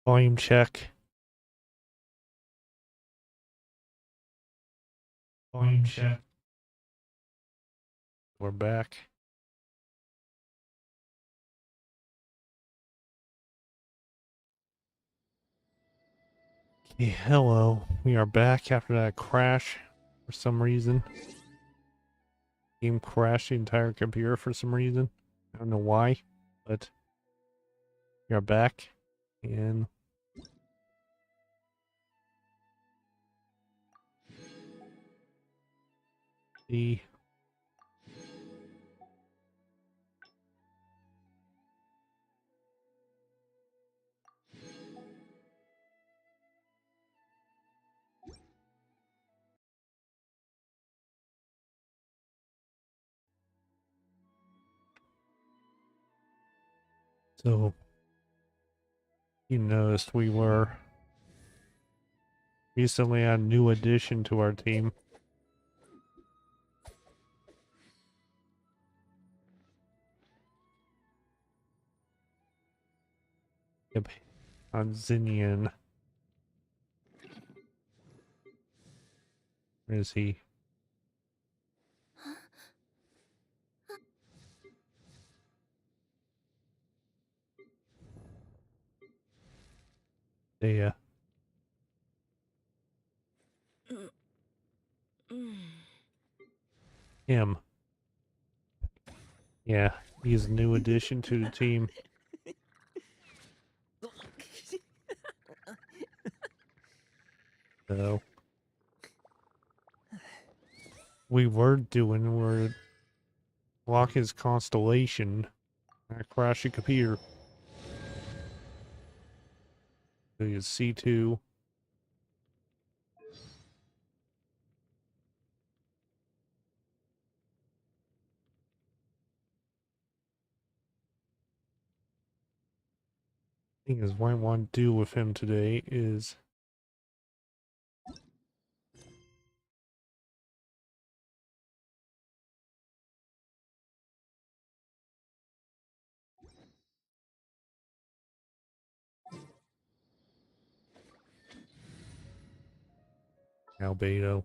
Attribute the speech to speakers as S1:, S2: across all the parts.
S1: Volume check. Volume check. We're back. Okay, hello. We are back after that crash for some reason. Game crashed the entire computer for some reason. I don't know why, but we are back. And the so you noticed we were recently a new addition to our team. Yep, on Zinnian. Where is he? There. Him. Yeah, he's a new addition to the team. So we're block his constellation. I crash the computer. So you C2. Thing is, what I want to do with him today is Albedo.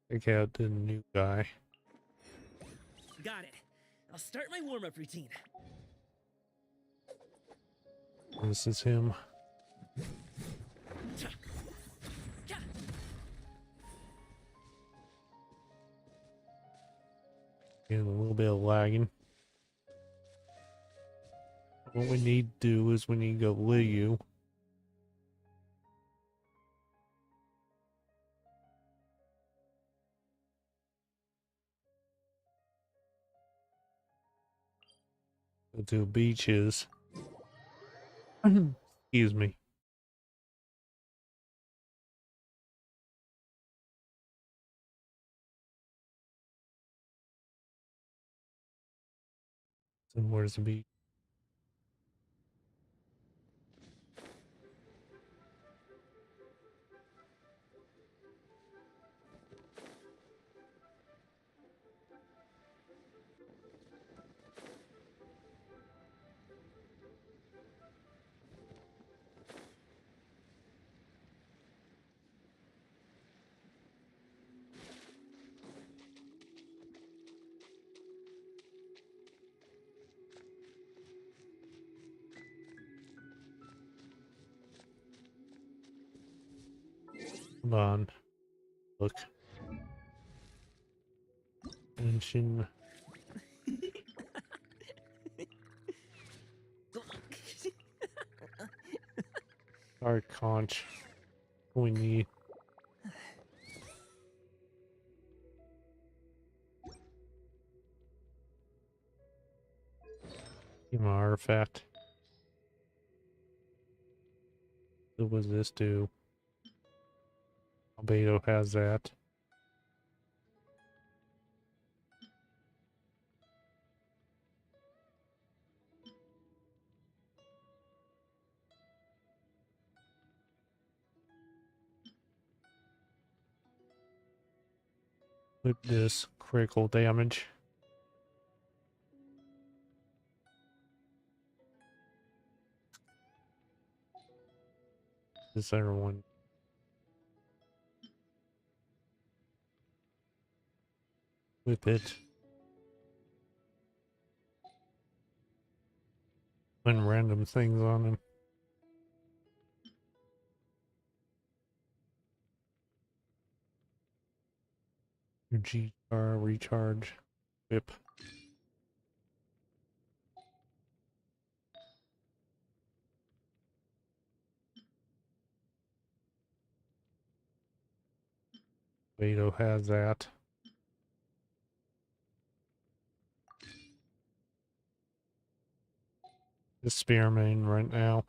S1: Check out the new guy.
S2: Got it. I'll start my warm-up routine.
S1: This is him. Getting a little bit of lagging. What we need to do is we need to go Liu. Go to beaches. Excuse me. So where's the beach? Hold on. Look. Genshin. Our conch. We need. An artifact. What was this do? Albedo has that. With this critical damage. This other one. Whip it. And random things on him. Your G-Star, recharge, whip. Vado has that. The Spearman right now.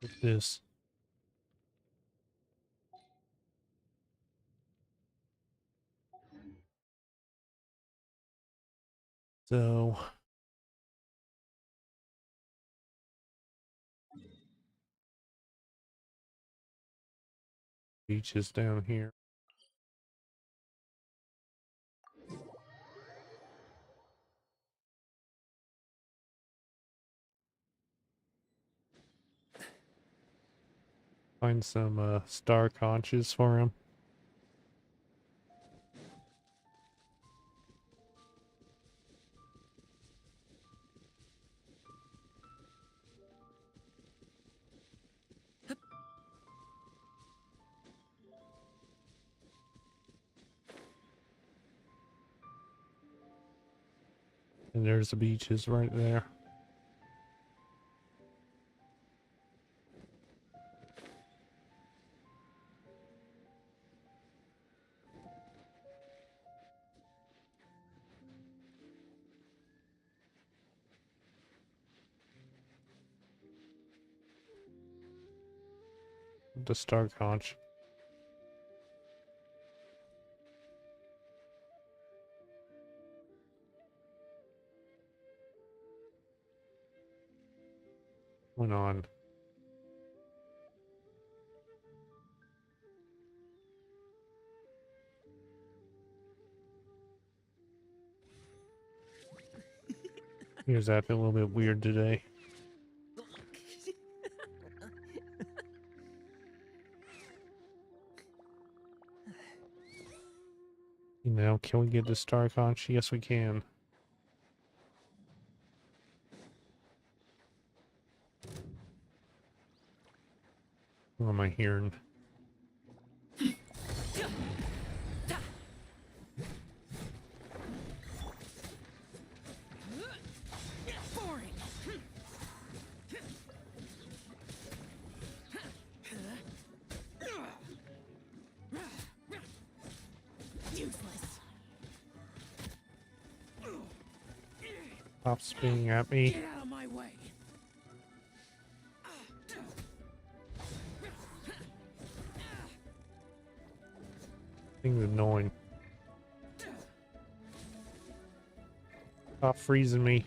S1: With this. So beach is down here. Find some star conches for him. And there's the beaches right there. The star conch. Went on. He was acting a little bit weird today. Now, can we get the star conch? Yes, we can. What am I hearing?
S2: Boring. Useless.
S1: Stop spinning at me.
S2: Get out of my way.
S1: Thing's annoying. Stop freezing me.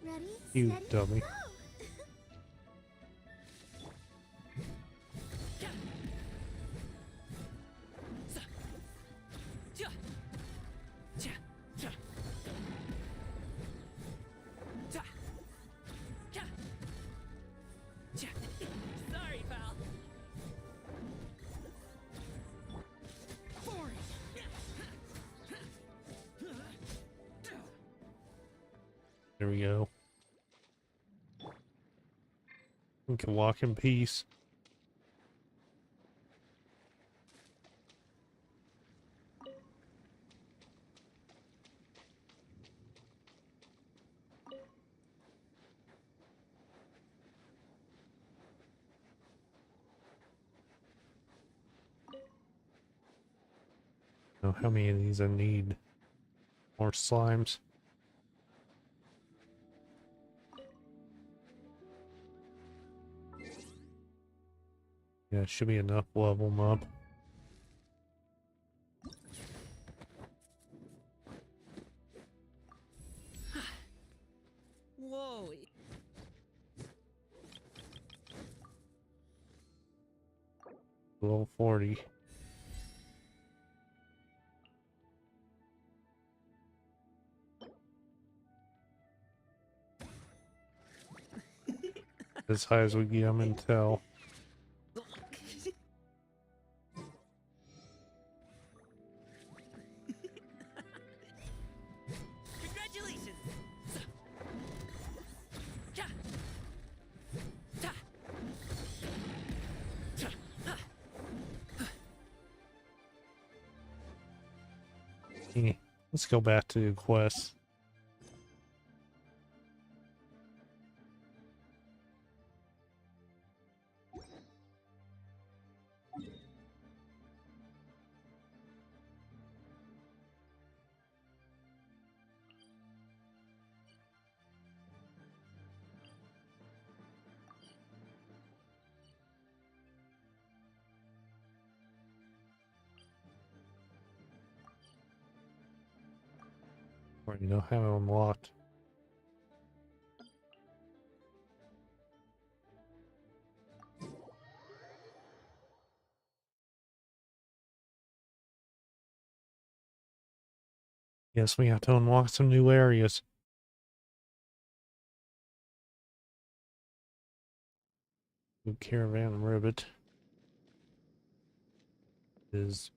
S3: Ready?
S1: You
S3: Steady,
S1: dummy.
S3: go!
S2: Sorry, pal. Boring.
S1: There we go. We can walk in peace. Know how many of these I need? More slimes. Yeah, it should be enough to level them up. Level 40. As high as we get them until.
S2: Congratulations! Ja. Ta. Ta. Ha.
S1: Let's go back to the quest. Or you don't have it unlocked. Yes, we have to unlock some new areas. New caravan ribbit is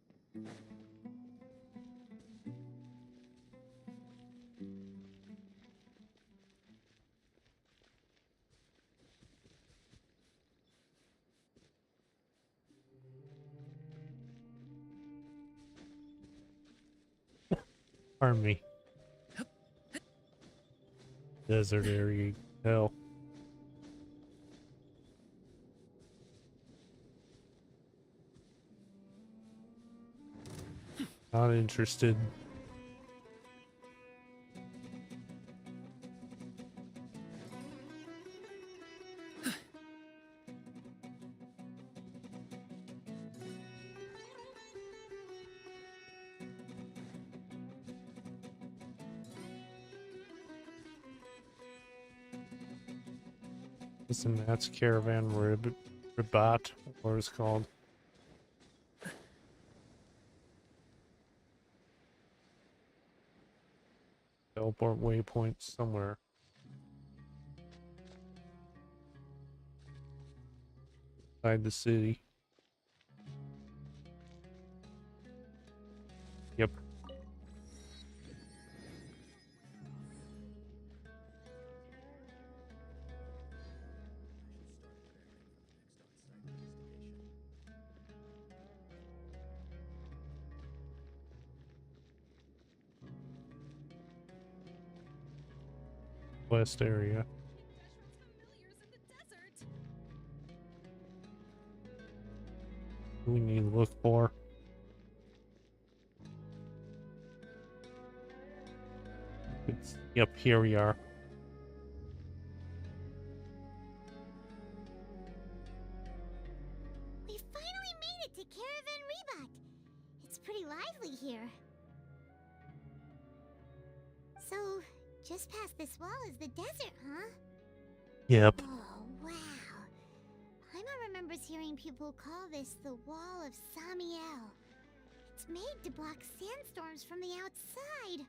S1: pardon me. Desert area, you can tell. Not interested. Listen, that's caravan ribbit, what it's called. Teleport waypoint somewhere. Inside the city. Yep. West area. Who we need to look for? Yep, here we are.
S3: We finally made it to Caravan Rebot. It's pretty lively here. So, just past this wall is the desert, huh?
S1: Yep.
S3: Oh, wow. Paimon remembers hearing people call this the Wall of Samiel. It's made to block sandstorms from the outside.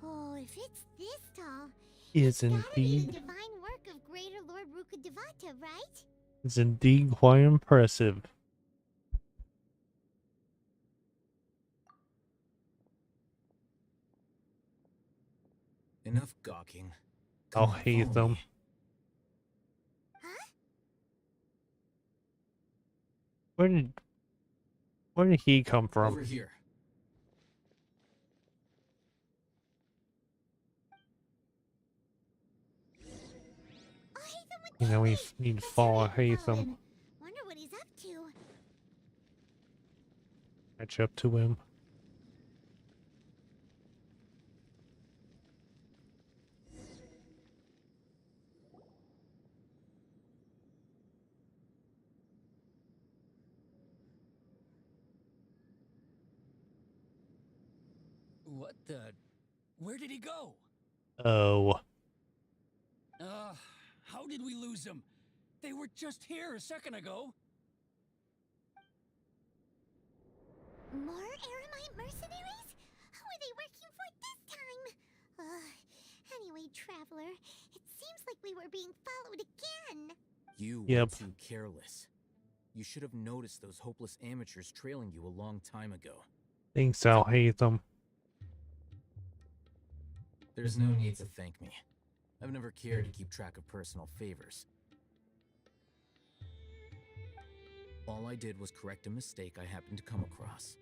S3: Oh, if it's this tall,
S1: Is
S3: it's gotta be
S1: indeed
S3: the divine work of Greater Lord Rukkhadevata, right?
S1: is indeed quite impressive.
S4: Enough gawking.
S1: I'll
S4: Come on,
S1: hate
S4: follow
S1: them.
S4: me.
S3: Huh?
S1: Where did he come from?
S4: Over here.
S3: Oh, Hatham with
S1: You know, we
S3: Daddy!
S1: need to
S3: That's
S1: follow
S3: right,
S1: Hatham.
S3: Fallen. Wonder what he's up to.
S1: Catch up to him.
S2: What the? Where did he go?
S1: Oh.
S2: How did we lose them? They were just here a second ago.
S3: More Aramite mercenaries? Who are they working for this time? Anyway, Traveler, it seems like we were being followed again.
S4: You were
S1: Yep.
S4: too careless. You should have noticed those hopeless amateurs trailing you a long time ago.
S1: Thanks, I'll hate them.
S4: There's no need to thank me. I've never cared to keep track of personal favors. All I did was correct a mistake I happened to come across.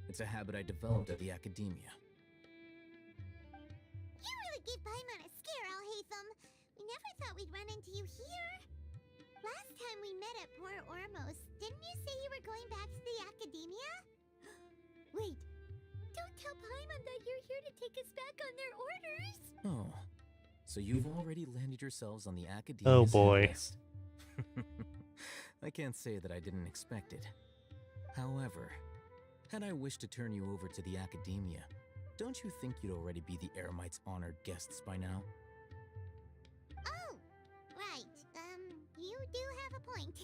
S4: It's a habit I developed at the academia.
S3: You really gave Paimon a scare, Alhaitham. We never thought we'd run into you here. Last time we met at Port Ormos, didn't you say you were going back to the academia? Wait, don't tell Paimon that you're here to take us back on their orders.
S4: Oh, so you've already landed yourselves on the academia.
S1: Oh boy.
S4: list. I can't say that I didn't expect it. However, had I wished to turn you over to the academia, don't you think you'd already be the Eremites' honored guests by now?
S3: Oh, right. You do have a point.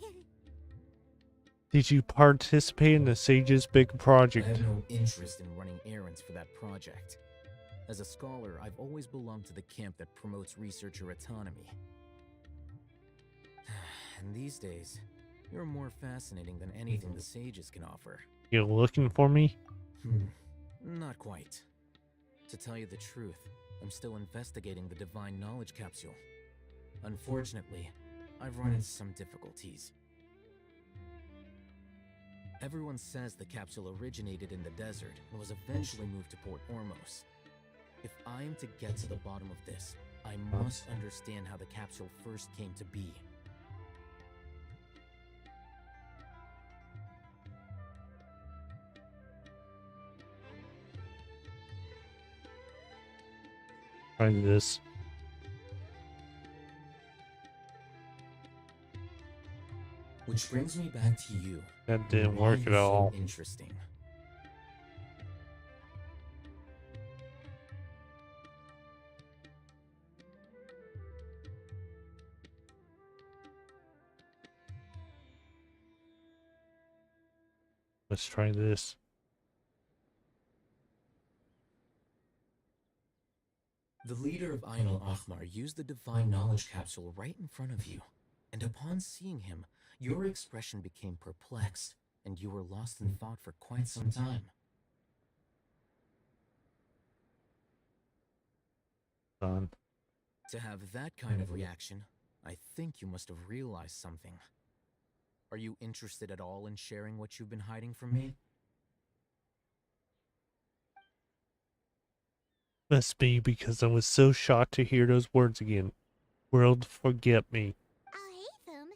S1: Did you participate in the Sage's big
S4: I
S1: project?
S4: have no interest in running errands for that project. As a scholar, I've always belonged to the camp that promotes researcher autonomy. And these days, you're more fascinating than anything the sages can offer.
S1: You looking for me?
S4: Not quite. To tell you the truth, I'm still investigating the Divine Knowledge Capsule. Unfortunately, I've run into some difficulties. Everyone says the capsule originated in the desert and was eventually moved to Port Ormos. If I am to get to the bottom of this, I must understand how the capsule first came to be.
S1: Try this.
S4: Which brings me back to you.
S1: That didn't
S4: Why
S1: work
S4: are
S1: at
S4: you
S1: all.
S4: So interesting.
S1: Let's try this.
S4: The leader of Ain al-Ahmar used the Divine Knowledge Capsule right in front of you, and upon seeing him, your expression became perplexed, and you were lost in thought for quite some time.
S1: Done.
S4: To have that kind of reaction, I think you must have realized something. Are you interested at all in sharing what you've been hiding from me?
S1: Must be because I was so shocked to hear those words again. World, forget me.
S3: Alhaitham,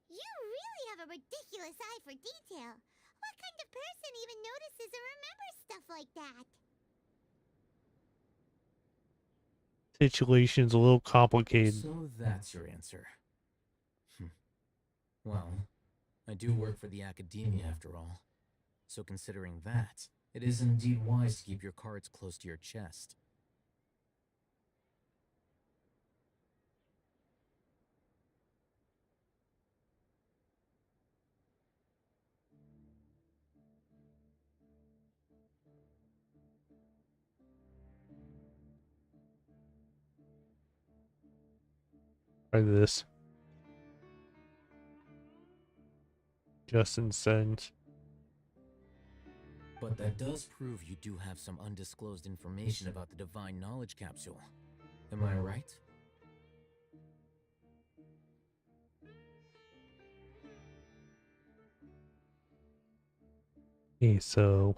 S3: you really have a ridiculous eye for detail. What kind of person even notices or remembers stuff like that?
S1: Situation's a little complicated.
S4: So that's your answer. Well, I do work for the academia after all. So considering that, it is indeed wise to keep your cards close to your chest.
S1: Try this. Justin sends.
S4: But that does prove you do have some undisclosed information about the Divine Knowledge Capsule. Am I right?
S1: Okay, so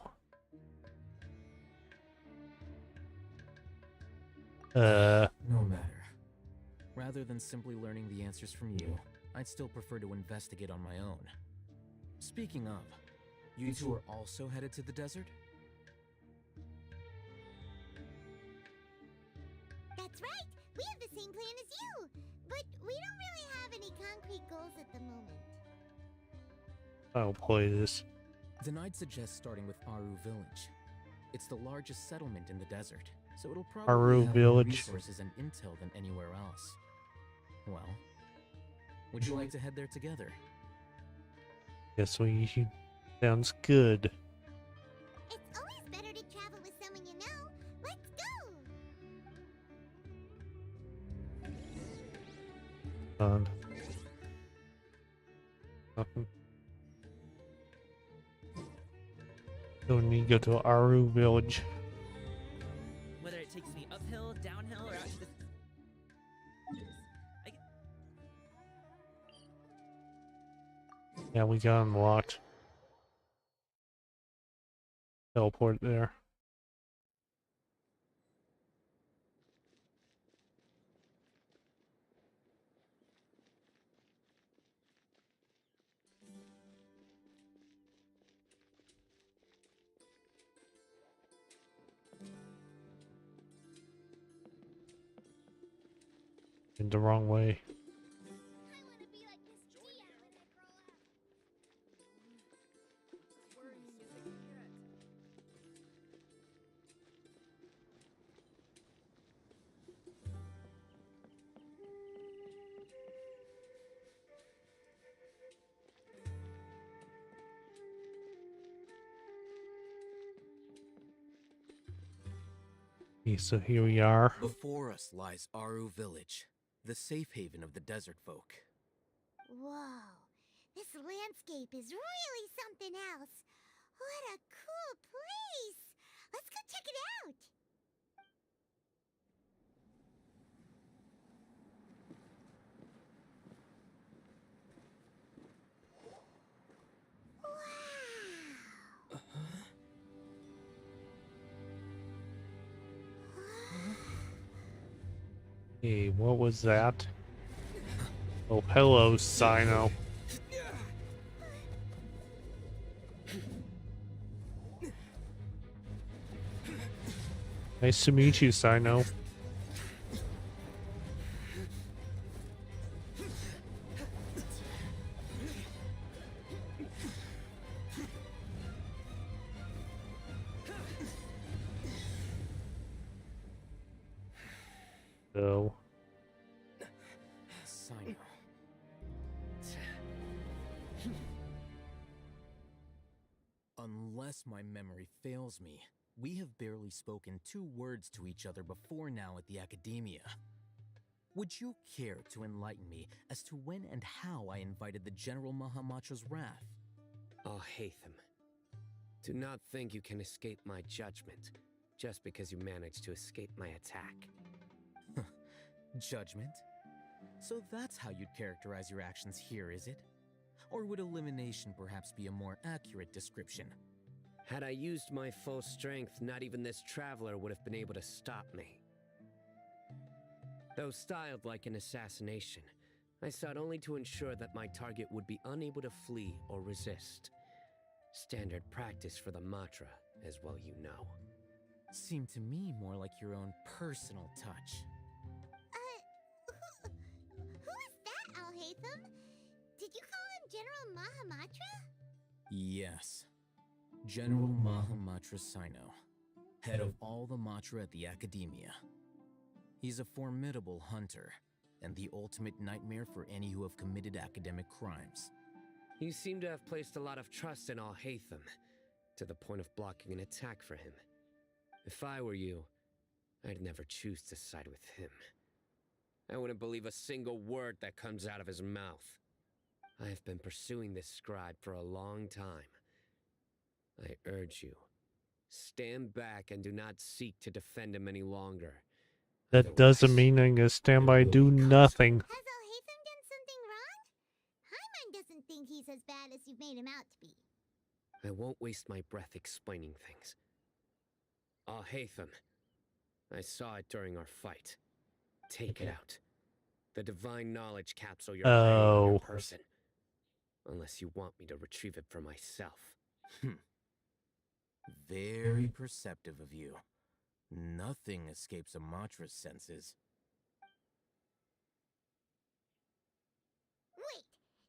S4: No matter. Rather than simply learning the answers from you, I'd still prefer to investigate on my own. Speaking of, you two are also headed to the desert?
S3: That's right! We have the same plan as you! But we don't really have any concrete goals at the moment.
S1: I'll play this.
S4: Then I'd suggest starting with Aru Village. It's the largest settlement in the desert, so it'll probably
S1: Aru
S4: have
S1: Village.
S4: more resources and intel than anywhere else. Well, would you like to head there together?
S1: Yes, we sounds good.
S3: It's always better to travel with someone you know. Let's go!
S1: And nothing. Don't need to go to Aru village.
S2: Whether it takes me uphill, downhill, or out to the...
S1: Yeah, we got unlocked. Teleport there. In the wrong way.
S3: I want to be like Miss Dia when I grow up.
S1: Okay, so here we are.
S4: Before us lies Aru Village, the safe haven of the desert folk.
S3: Whoa, this landscape is really something else. What a cool place! Let's go check it out! Wow!
S1: Hey, what was that? Oh, hello, Sino. Nice to meet you, Sino. So,
S4: Sino. Unless my memory fails me, we have barely spoken 2 words to each other before now at the Academia. Would you care to enlighten me as to when and how I invited the General Mahamatra's wrath?
S5: Oh, Hatham. Do not think you can escape my judgment just because you managed to escape my attack.
S4: Judgment? So that's how you'd characterize your actions here, is it? Or would elimination perhaps be a more accurate description?
S5: Had I used my full strength, not even this traveler would have been able to stop me. Though styled like an assassination, I sought only to ensure that my target would be unable to flee or resist. Standard practice for the Matra, as well you know.
S4: Seemed to me more like your own personal touch.
S3: Who is that, Alhaitham? Did you call him General Mahamatra?
S4: Yes. General Mahamatra Sino, head of all the Matra at the Academia. He's a formidable hunter, and the ultimate nightmare for any who have committed academic crimes.
S5: You seem to have placed a lot of trust in Alhaitham, to the point of blocking an attack for him. If I were you, I'd never choose to side with him. I wouldn't believe a single word that comes out of his mouth. I have been pursuing this scribe for a long time. I urge you, stand back and do not seek to defend him any longer.
S1: that doesn't
S5: Otherwise,
S1: mean I'm gonna stand by
S5: there
S1: and
S5: will
S1: do
S5: be
S1: nothing.
S3: Has Alhaitham done something wrong? Hyman doesn't think he's as bad as you've made him out to be.
S5: I won't waste my breath explaining things. Alhaitham, I saw it during our fight. Take it out. The divine knowledge capsule you're carrying in your person. Unless you want me to retrieve it for myself.
S4: Very perceptive of you. Nothing escapes a Matra's senses.
S3: Wait,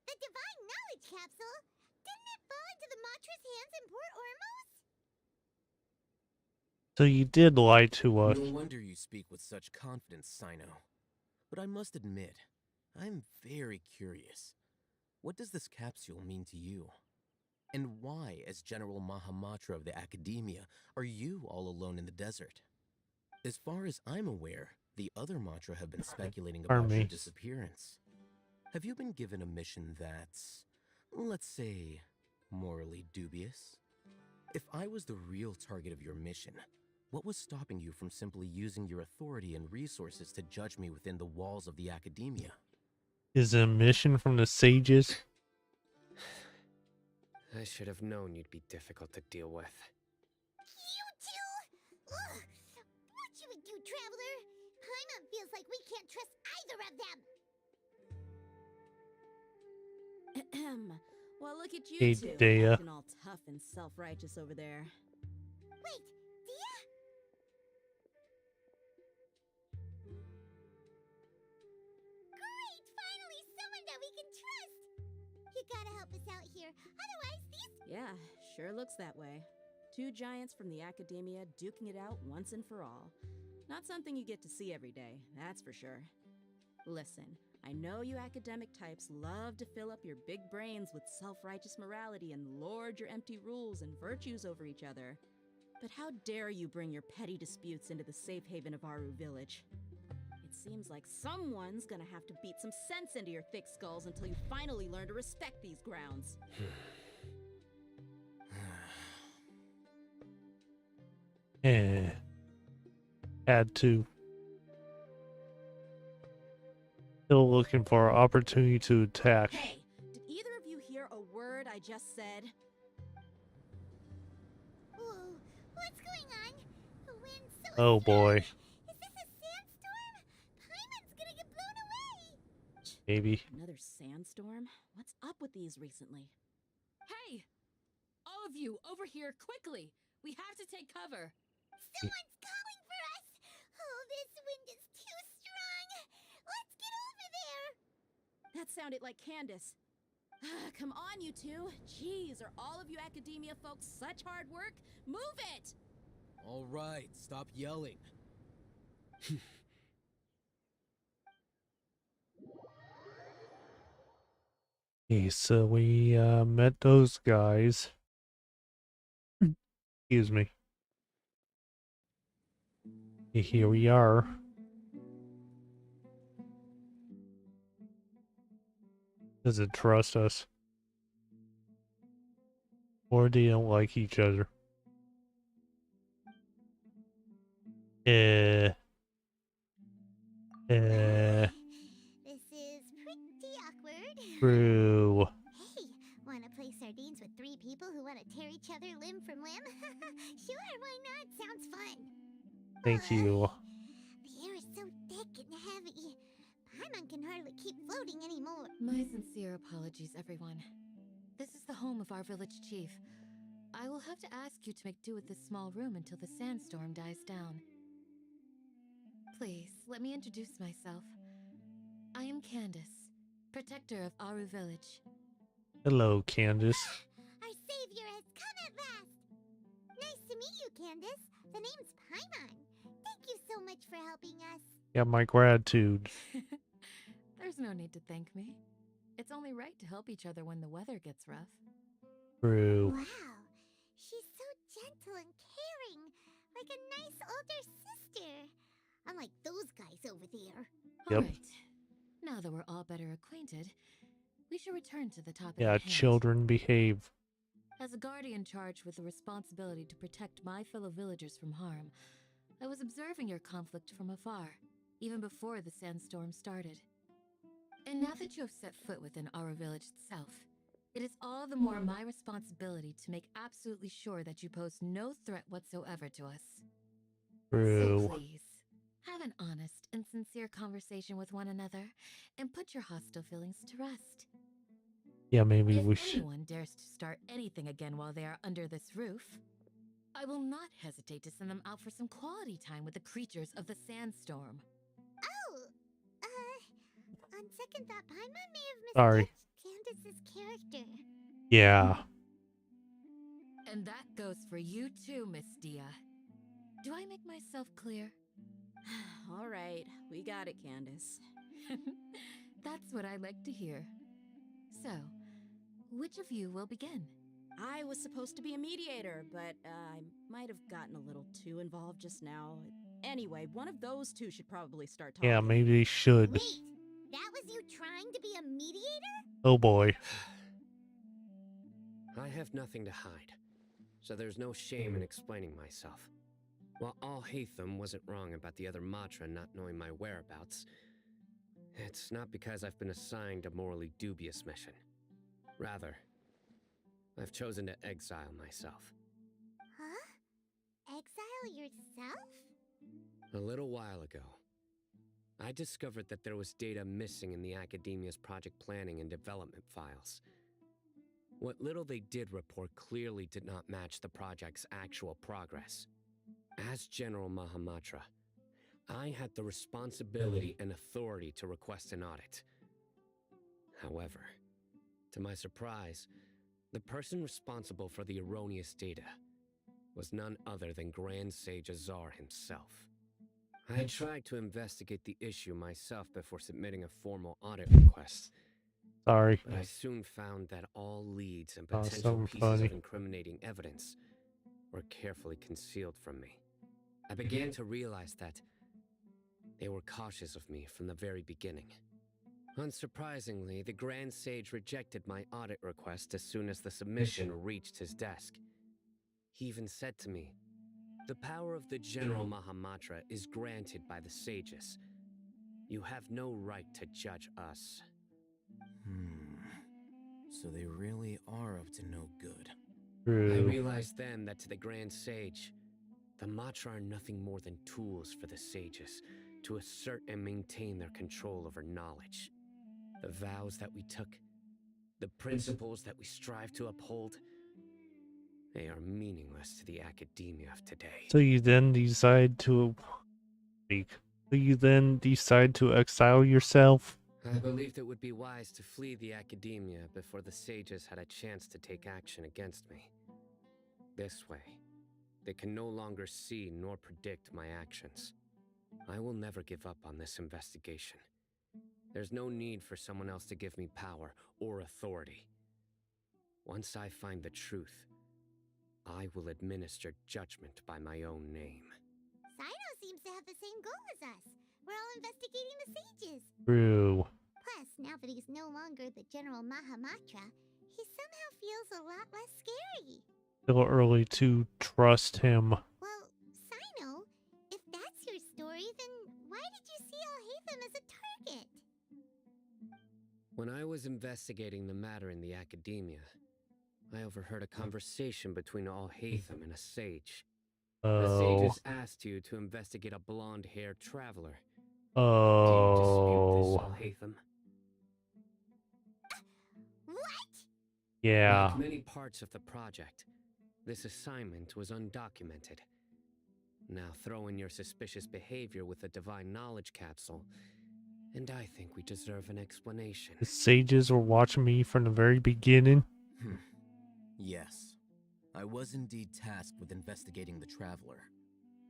S3: the divine knowledge capsule? Didn't it fall into the Matra's hands in Port Ormos?
S1: So you did lie to us.
S4: No wonder you speak with such confidence, Sino. But I must admit, I'm very curious. What does this capsule mean to you? And why, as General Mahamatra of the Academia, are you all alone in the desert? As far as I'm aware, the other Matra have been speculating
S1: Pardon
S4: about your
S1: me.
S4: disappearance. Have you been given a mission that's, let's say, morally dubious? If I was the real target of your mission, what was stopping you from simply using your authority and resources to judge me within the walls of the Academia?
S1: Is it a mission from the sages?
S5: I should have known you'd be difficult to deal with.
S3: You two? Ugh. What should we do, Traveler? Paimon feels like we can't trust either of them.
S6: Well, look at you
S1: Hey,
S6: two,
S1: Dea.
S6: acting all tough and self-righteous over there.
S3: Wait, Dia? Great! Finally someone that we can trust! You gotta help us out here, otherwise these...
S6: Yeah, sure looks that way. Two giants from the Academia duking it out once and for all. Not something you get to see every day, that's for sure. Listen, I know you academic types love to fill up your big brains with self-righteous morality and lord your empty rules and virtues over each other. But how dare you bring your petty disputes into the safe haven of Aru Village? It seems like someone's gonna have to beat some sense into your thick skulls until you finally learn to respect these grounds.
S1: Had to. Still looking for an opportunity to attack.
S6: Hey, did either of you hear a word I just said?
S3: Whoa, what's going on? The wind's so
S1: Oh boy.
S3: strong. Is this a sandstorm? Paimon's gonna get blown away!
S1: Maybe.
S6: Another sandstorm? What's up with these recently?
S7: Hey! All of you, over here, quickly! We have to take cover!
S3: Someone's calling for us! Oh, this wind is too strong! Let's get over there!
S6: That sounded like Candace. Come on, you two. Jeez, are all of you Academia folks such hard work? Move it!
S4: All right, stop yelling.
S1: Okay, so we met those guys. Excuse me. Okay, here we are. Does it trust us? Or they don't like each other?
S3: This is pretty awkward.
S1: True.
S3: Hey, wanna play sardines with three people who wanna tear each other limb from limb? Sure, why not? Sounds fun.
S1: Thank you.
S3: The air is so thick and heavy. Paimon can hardly keep floating anymore.
S7: My sincere apologies, everyone. This is the home of our village chief. I will have to ask you to make do with this small room until the sandstorm dies down. Please, let me introduce myself. I am Candace, protector of Aru Village.
S1: Hello, Candace.
S3: Our savior has come at last. Nice to meet you, Candace. The name's Paimon. Thank you so much for helping us.
S1: Yeah, my gratitude.
S7: There's no need to thank me. It's only right to help each other when the weather gets rough.
S1: True.
S3: Wow, she's so gentle and caring, like a nice older sister. Unlike those guys over there.
S1: Yep.
S7: All right. Now that we're all better acquainted, we should return to the topic
S1: Yeah,
S7: at hand.
S1: children behave.
S7: As a guardian charged with the responsibility to protect my fellow villagers from harm, I was observing your conflict from afar, even before the sandstorm started. And now that you have set foot within our village itself, it is all the more my responsibility to make absolutely sure that you pose no threat whatsoever to us.
S1: True.
S7: So please, have an honest and sincere conversation with one another, and put your hostile feelings to rest.
S1: Yeah, maybe
S7: If
S1: we should.
S7: anyone dares to start anything again while they are under this roof, I will not hesitate to send them out for some quality time with the creatures of the sandstorm.
S3: Oh, on second thought, Paimon may have
S1: Sorry.
S3: mistaken Candace's character.
S1: Yeah.
S7: And that goes for you too, Miss Dia. Do I make myself clear?
S6: All right, we got it, Candace.
S7: That's what I like to hear. So, which of you will begin?
S6: I was supposed to be a mediator, but I might have gotten a little too involved just now. Anyway, one of those two should probably start talking.
S1: Yeah, maybe they should.
S3: Wait, that was you trying to be a mediator?
S1: Oh boy.
S5: I have nothing to hide, so there's no shame in explaining myself. While Al Hatham wasn't wrong about the other Matra not knowing my whereabouts, it's not because I've been assigned a morally dubious mission. Rather, I've chosen to exile myself.
S3: Huh? Exile yourself?
S5: A little while ago, I discovered that there was data missing in the Academia's project planning and development files. What little they did report clearly did not match the project's actual progress. As General Mahamatra, I had the responsibility and authority to request an audit. However, to my surprise, the person responsible for the erroneous data was none other than Grand Sage Azar himself. I tried to investigate the issue myself before submitting a formal audit request,
S1: Sorry.
S5: but I soon found that all leads and
S1: Oh,
S5: potential
S1: something
S5: pieces
S1: funny.
S5: of incriminating evidence were carefully concealed from me. I began to realize that they were cautious of me from the very beginning. Unsurprisingly, the Grand Sage rejected my audit request as soon as the submission reached his desk. He even said to me, "The power of the General Mahamatra is granted by the sages. You have no right to judge us."
S4: So they really are up to no good.
S5: I
S1: True.
S5: realized then that to the Grand Sage, the Matra are nothing more than tools for the sages to assert and maintain their control over knowledge. The vows that we took, the principles that we strive to uphold, they are meaningless to the academia of today.
S1: So you then decide to speak. So you then decide to exile yourself?
S5: I believed it would be wise to flee the academia before the sages had a chance to take action against me. This way, they can no longer see nor predict my actions. I will never give up on this investigation. There's no need for someone else to give me power or authority. Once I find the truth, I will administer judgment by my own name.
S3: Sino seems to have the same goal as us. We're all investigating the sages.
S1: True.
S3: Plus, now that he's no longer the General Mahamatra, he somehow feels a lot less scary.
S1: Still early to trust him.
S3: Well, Sino, if that's your story, then why did you see Al Hatham as a target?
S5: When I was investigating the matter in the academia, I overheard a conversation between Al Hatham and a sage. The
S1: Oh.
S5: sages asked you to investigate a blonde-haired traveler.
S1: Oh.
S5: Do you dispute this, Al Hatham?
S3: What?
S1: Yeah.
S5: Like many parts of the project, this assignment was undocumented. Now throw in your suspicious behavior with the Divine Knowledge Capsule, and I think we deserve an explanation.
S1: The sages were watching me from the very beginning.
S4: Yes, I was indeed tasked with investigating the Traveler.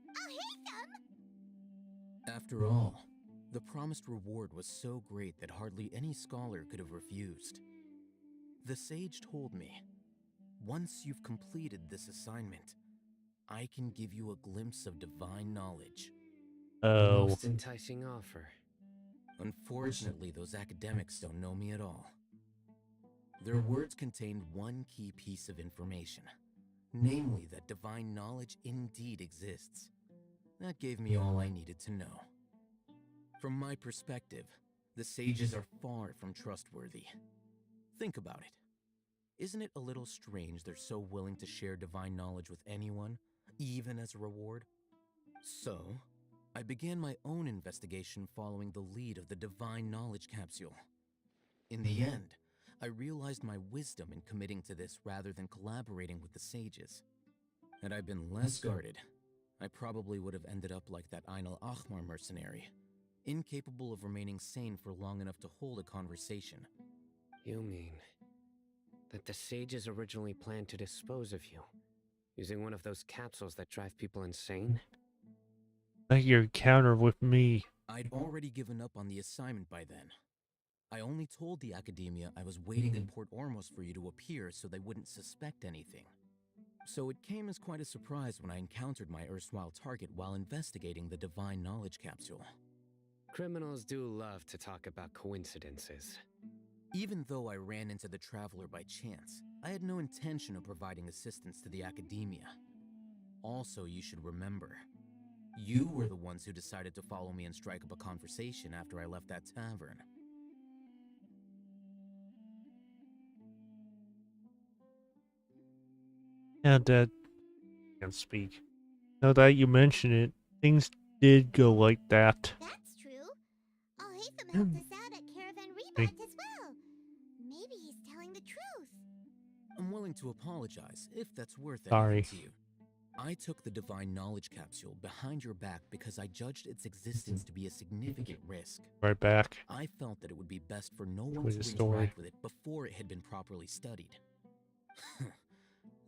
S3: Al Hatham?
S4: After all, the promised reward was so great that hardly any scholar could have refused. The sage told me, once you've completed this assignment, I can give you a glimpse of divine knowledge.
S1: Oh.
S5: Most enticing offer.
S4: Unfortunately, those academics don't know me at all. Their words contained one key piece of information, namely that divine knowledge indeed exists. That gave me all I needed to know. From my perspective, the sages are far from trustworthy. Think about it. Isn't it a little strange they're so willing to share divine knowledge with anyone, even as a reward? So, I began my own investigation following the lead of the Divine Knowledge Capsule. In the end, I realized my wisdom in committing to this rather than collaborating with the sages. Had I been less guarded, I probably would have ended up like that Ain al-Ahmar mercenary, incapable of remaining sane for long enough to hold a conversation.
S5: You mean that the sages originally planned to dispose of you, using one of those capsules that drive people insane?
S1: Like your encounter with me.
S4: I'd already given up on the assignment by then. I only told the Academia I was waiting in Port Ormos for you to appear so they wouldn't suspect anything. So it came as quite a surprise when I encountered my erstwhile target while investigating the Divine Knowledge Capsule.
S5: Criminals do love to talk about coincidences.
S4: Even though I ran into the Traveler by chance, I had no intention of providing assistance to the Academia. Also, you should remember, you were the ones who decided to follow me and strike up a conversation after I left that tavern.
S1: Now that I can speak. Now that you mention it, things did go like that.
S3: That's true. Alhaitham helped us out at Caravan Rebat as well. Maybe he's telling the truth.
S4: I'm willing to apologize if that's worth
S1: Sorry.
S4: anything to you. I took the Divine Knowledge Capsule behind your back because I judged its existence to be a significant risk.
S1: Right back.
S4: I felt that it would be best for no one
S1: With
S4: to
S1: the story.
S4: interact with it before it had been properly studied.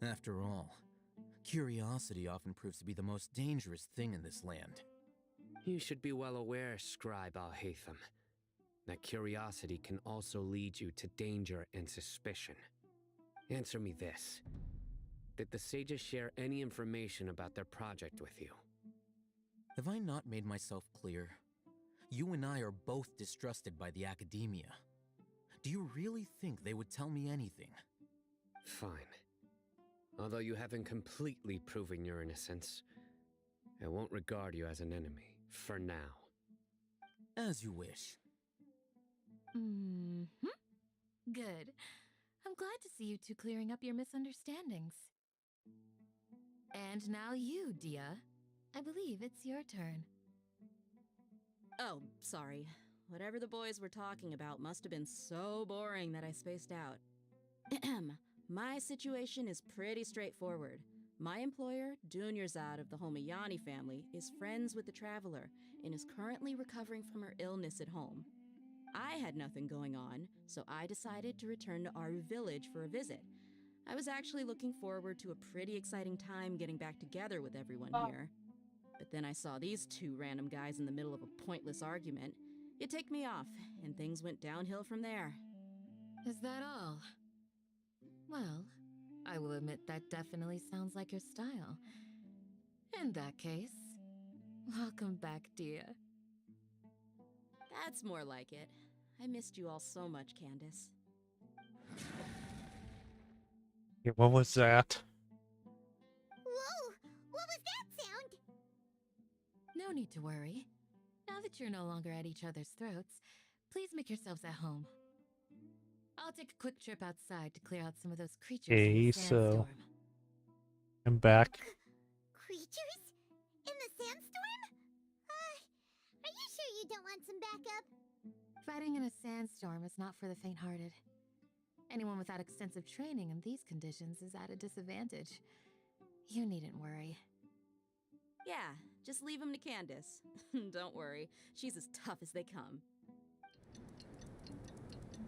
S4: After all, curiosity often proves to be the most dangerous thing in this land.
S5: You should be well aware, Scribe Alhaitham, that curiosity can also lead you to danger and suspicion. Answer me this. Did the sages share any information about their project with you?
S4: Have I not made myself clear? You and I are both distrusted by the Academia. Do you really think they would tell me anything?
S5: Fine. Although you haven't completely proven your innocence, I won't regard you as an enemy, for now.
S4: As you wish.
S7: Good. I'm glad to see you two clearing up your misunderstandings. And now you, Dia. I believe it's your turn.
S6: Oh, sorry. Whatever the boys were talking about must have been so boring that I spaced out. My situation is pretty straightforward. My employer, Dunyarzad of the Homayani family, is friends with the Traveler and is currently recovering from her illness at home. I had nothing going on, so I decided to return to Aru village for a visit. I was actually looking forward to a pretty exciting time getting back together with everyone here. But then I saw these two random guys in the middle of a pointless argument. It ticked me off, and things went downhill from there.
S7: Is that all? Well, I will admit that definitely sounds like your style. In that case, welcome back, Dia.
S6: That's more like it. I missed you all so much, Candace.
S1: Yeah, what was that?
S3: Whoa! What was that sound?
S7: No need to worry. Now that you're no longer at each other's throats, please make yourselves at home. I'll take a quick trip outside to clear out some of those creatures in
S1: Okay,
S7: the
S1: so
S7: sandstorm.
S1: I'm back.
S3: Creatures? In the sandstorm? Are you sure you don't want some backup?
S7: Fighting in a sandstorm is not for the faint-hearted. Anyone without extensive training in these conditions is at a disadvantage. You needn't worry.
S6: Yeah, just leave him to Candace. Don't worry, she's as tough as they come.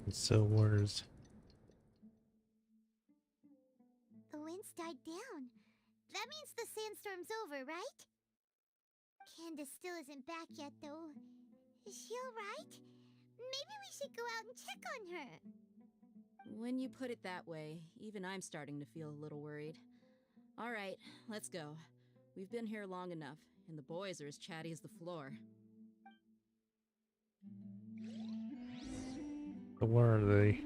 S1: So where's...
S3: The winds died down. That means the sandstorm's over, right? Candace still isn't back yet, though. Is she alright? Maybe we should go out and check on her.
S6: When you put it that way, even I'm starting to feel a little worried. All right, let's go. We've been here long enough, and the boys are as chatty as the floor.
S1: So where are they?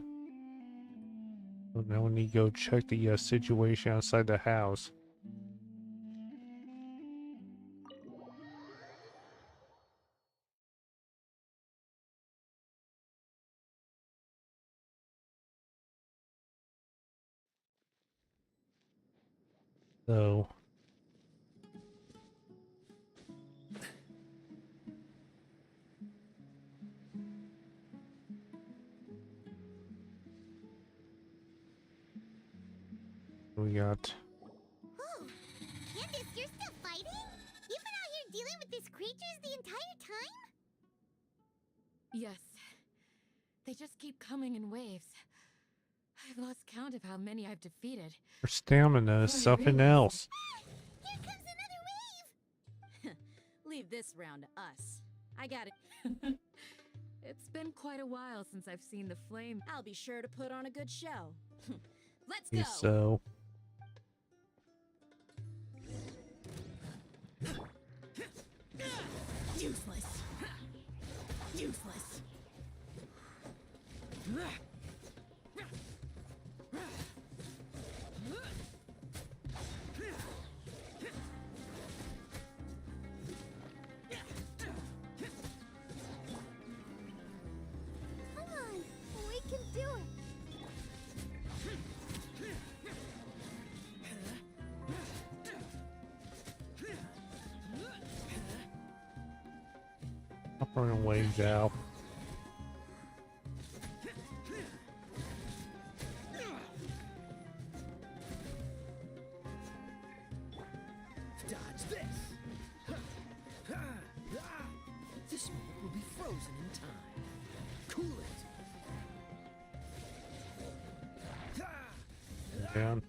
S1: So now we need to go check the situation outside the house. So we got
S3: Oh, Candace, you're still fighting? You've been out here dealing with these creatures the entire time?
S7: Yes. They just keep coming in waves. I've lost count of how many I've defeated.
S1: her stamina is something else.
S3: Here comes another wave!
S6: Leave this round to us. I got it.
S7: It's been quite a while since I've seen the flame.
S6: I'll be sure to put on a good show. Let's
S1: You
S6: go!
S1: so.
S6: Useless. Useless.
S3: Come on, we can do it.
S1: Up and away, Zhao.
S5: Dodge this! This moment will be frozen in time. Cool it!
S1: Down.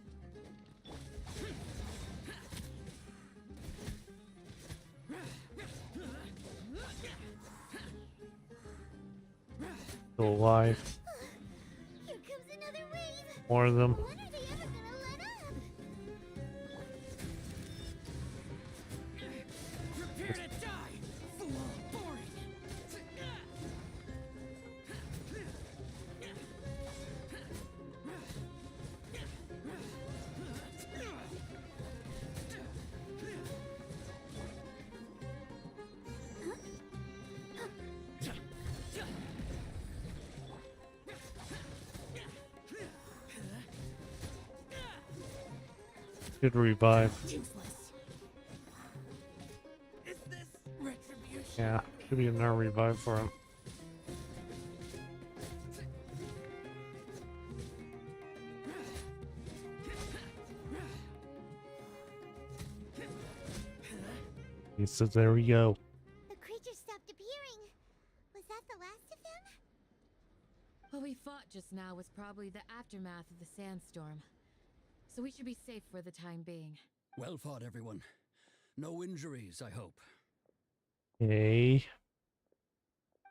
S1: Still alive.
S3: Here comes another wave.
S1: More of them.
S3: When are they ever gonna let up?
S2: Prepare to die! Fool! Boring!
S1: Good revive.
S2: Is this retribution?
S1: Yeah, should be another revive for him. He says, there we go.
S3: The creatures stopped appearing. Was that the last of them?
S7: What we fought just now was probably the aftermath of the sandstorm. So we should be safe for the time being.
S8: Well fought, everyone. No injuries, I hope.
S1: Hey,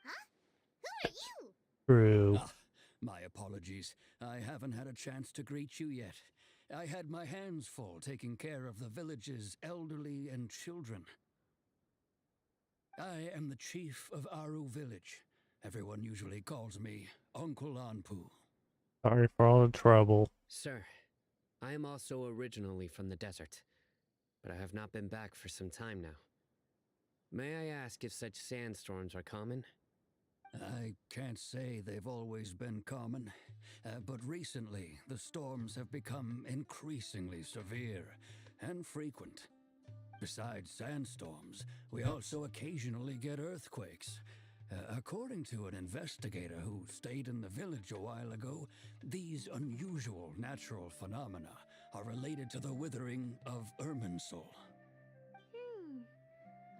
S3: Who are you?
S1: true.
S8: Ah, my apologies. I haven't had a chance to greet you yet. I had my hands full taking care of the village's elderly and children. I am the chief of Aru village. Everyone usually calls me Uncle Anpu.
S1: Sorry for all the trouble.
S5: Sir, I am also originally from the desert, but I have not been back for some time now. May I ask if such sandstorms are common?
S8: I can't say they've always been common, but recently the storms have become increasingly severe and frequent. Besides sandstorms, we also occasionally get earthquakes. According to an investigator who stayed in the village a while ago, these unusual natural phenomena are related to the withering of Irminsul.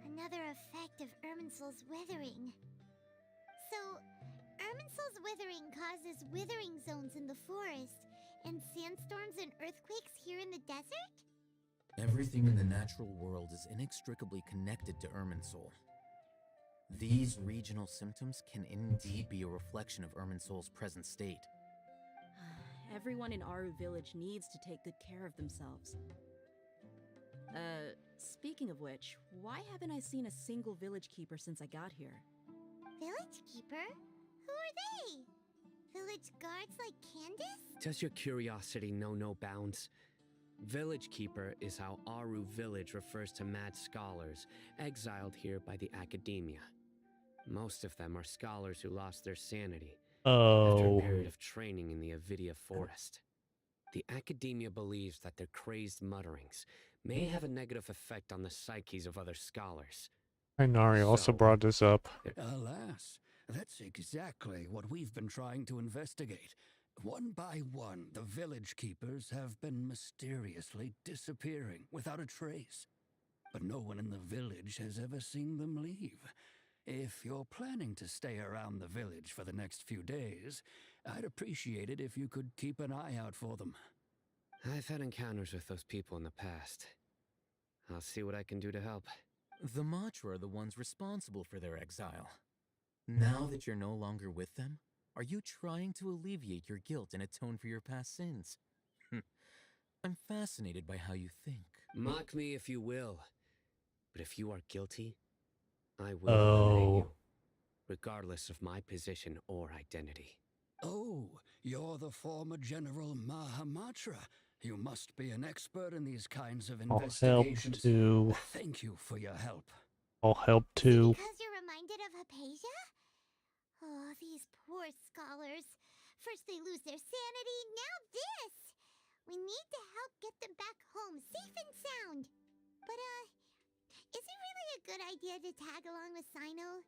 S3: Another effect of Irminsul's withering. So, Irminsul's withering causes withering zones in the forest, and sandstorms and earthquakes here in the desert?
S4: Everything in the natural world is inextricably connected to Irminsul. These regional symptoms can indeed be a reflection of Irminsul's present state.
S6: Everyone in Aru village needs to take good care of themselves. Speaking of which, why haven't I seen a single village keeper since I got here?
S3: Village keeper? Who are they? Village guards like Candace?
S5: Does your curiosity know no bounds? Village Keeper is how Aru Village refers to mad scholars exiled here by the academia. Most of them are scholars who lost their sanity after
S1: Oh,
S5: a period of training in the Avidia forest. The academia believes that their crazed mutterings may have a negative effect on the psyches of other scholars.
S1: Inari also
S5: So-
S1: brought this up.
S8: Alas, that's exactly what we've been trying to investigate. One by one, the village keepers have been mysteriously disappearing without a trace. But no one in the village has ever seen them leave. If you're planning to stay around the village for the next few days, I'd appreciate it if you could keep an eye out for them.
S5: I've had encounters with those people in the past. I'll see what I can do to help.
S4: The Matra are the ones responsible for their exile. Now that you're no longer with them, are you trying to alleviate your guilt and atone for your past sins? I'm fascinated by how you think.
S5: Mock me if you will, but if you are guilty, I will eliminate
S1: Oh.
S5: you, regardless of my position or identity.
S8: Oh, you're the former General Mahamatra. You must be an expert in these kinds of
S1: I'll help
S8: investigations.
S1: too.
S8: Thank you for your help.
S1: I'll help
S3: Is it
S1: too.
S3: because you're reminded of Hypatia? Oh, these poor scholars. First they lose their sanity, now this! We need to help get them back home, safe and sound. But, is it really a good idea to tag along with Sino?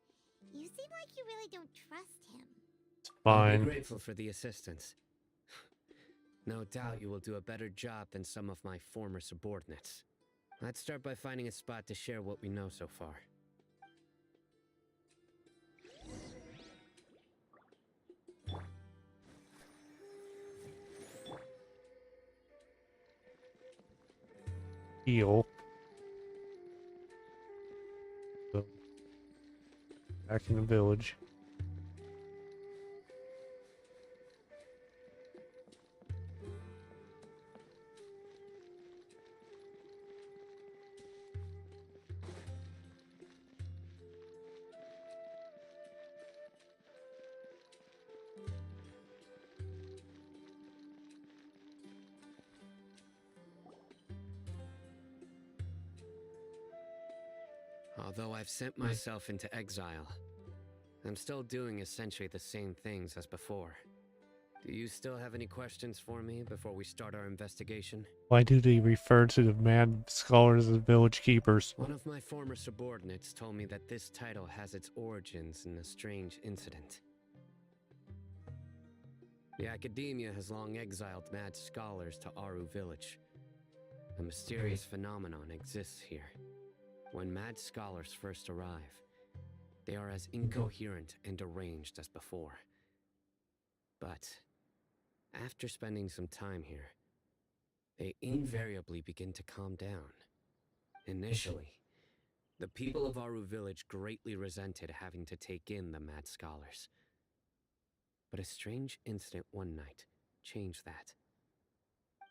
S3: You seem like you really don't trust him.
S5: I'll be
S1: Fine.
S5: grateful for the assistance. No doubt you will do a better job than some of my former subordinates. Let's start by finding a spot to share what we know so far.
S1: Heal. So, back in the village.
S5: Although I've sent myself into exile, I'm still doing essentially the same things as before. Do you still have any questions for me before we start our investigation?
S1: Why do they refer to the mad scholars as village keepers?
S5: One of my former subordinates told me that this title has its origins in a strange incident. The academia has long exiled mad scholars to Aru village. A mysterious phenomenon exists here. When mad scholars first arrive, they are as incoherent and deranged as before. But after spending some time here, they invariably begin to calm down. Initially, the people of Aru village greatly resented having to take in the mad scholars. But a strange incident one night changed that.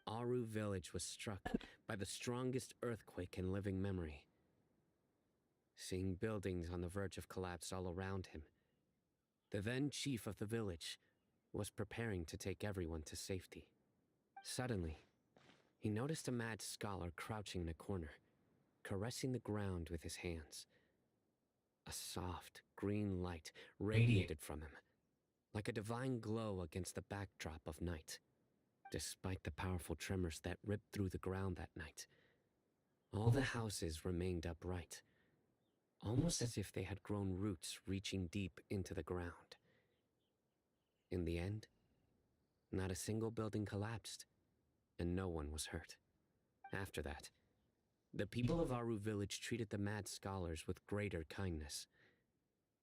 S5: Aru village was struck by the strongest earthquake in living memory. Seeing buildings on the verge of collapse all around him, the then chief of the village was preparing to take everyone to safety. Suddenly, he noticed a mad scholar crouching in a corner, caressing the ground with his hands. A soft, green light radiated from him, like a divine glow against the backdrop of night. Despite the powerful tremors that ripped through the ground that night, all the houses remained upright, almost as if they had grown roots reaching deep into the ground. In the end, not a single building collapsed, and no one was hurt. After that, the people of Aru village treated the mad scholars with greater kindness,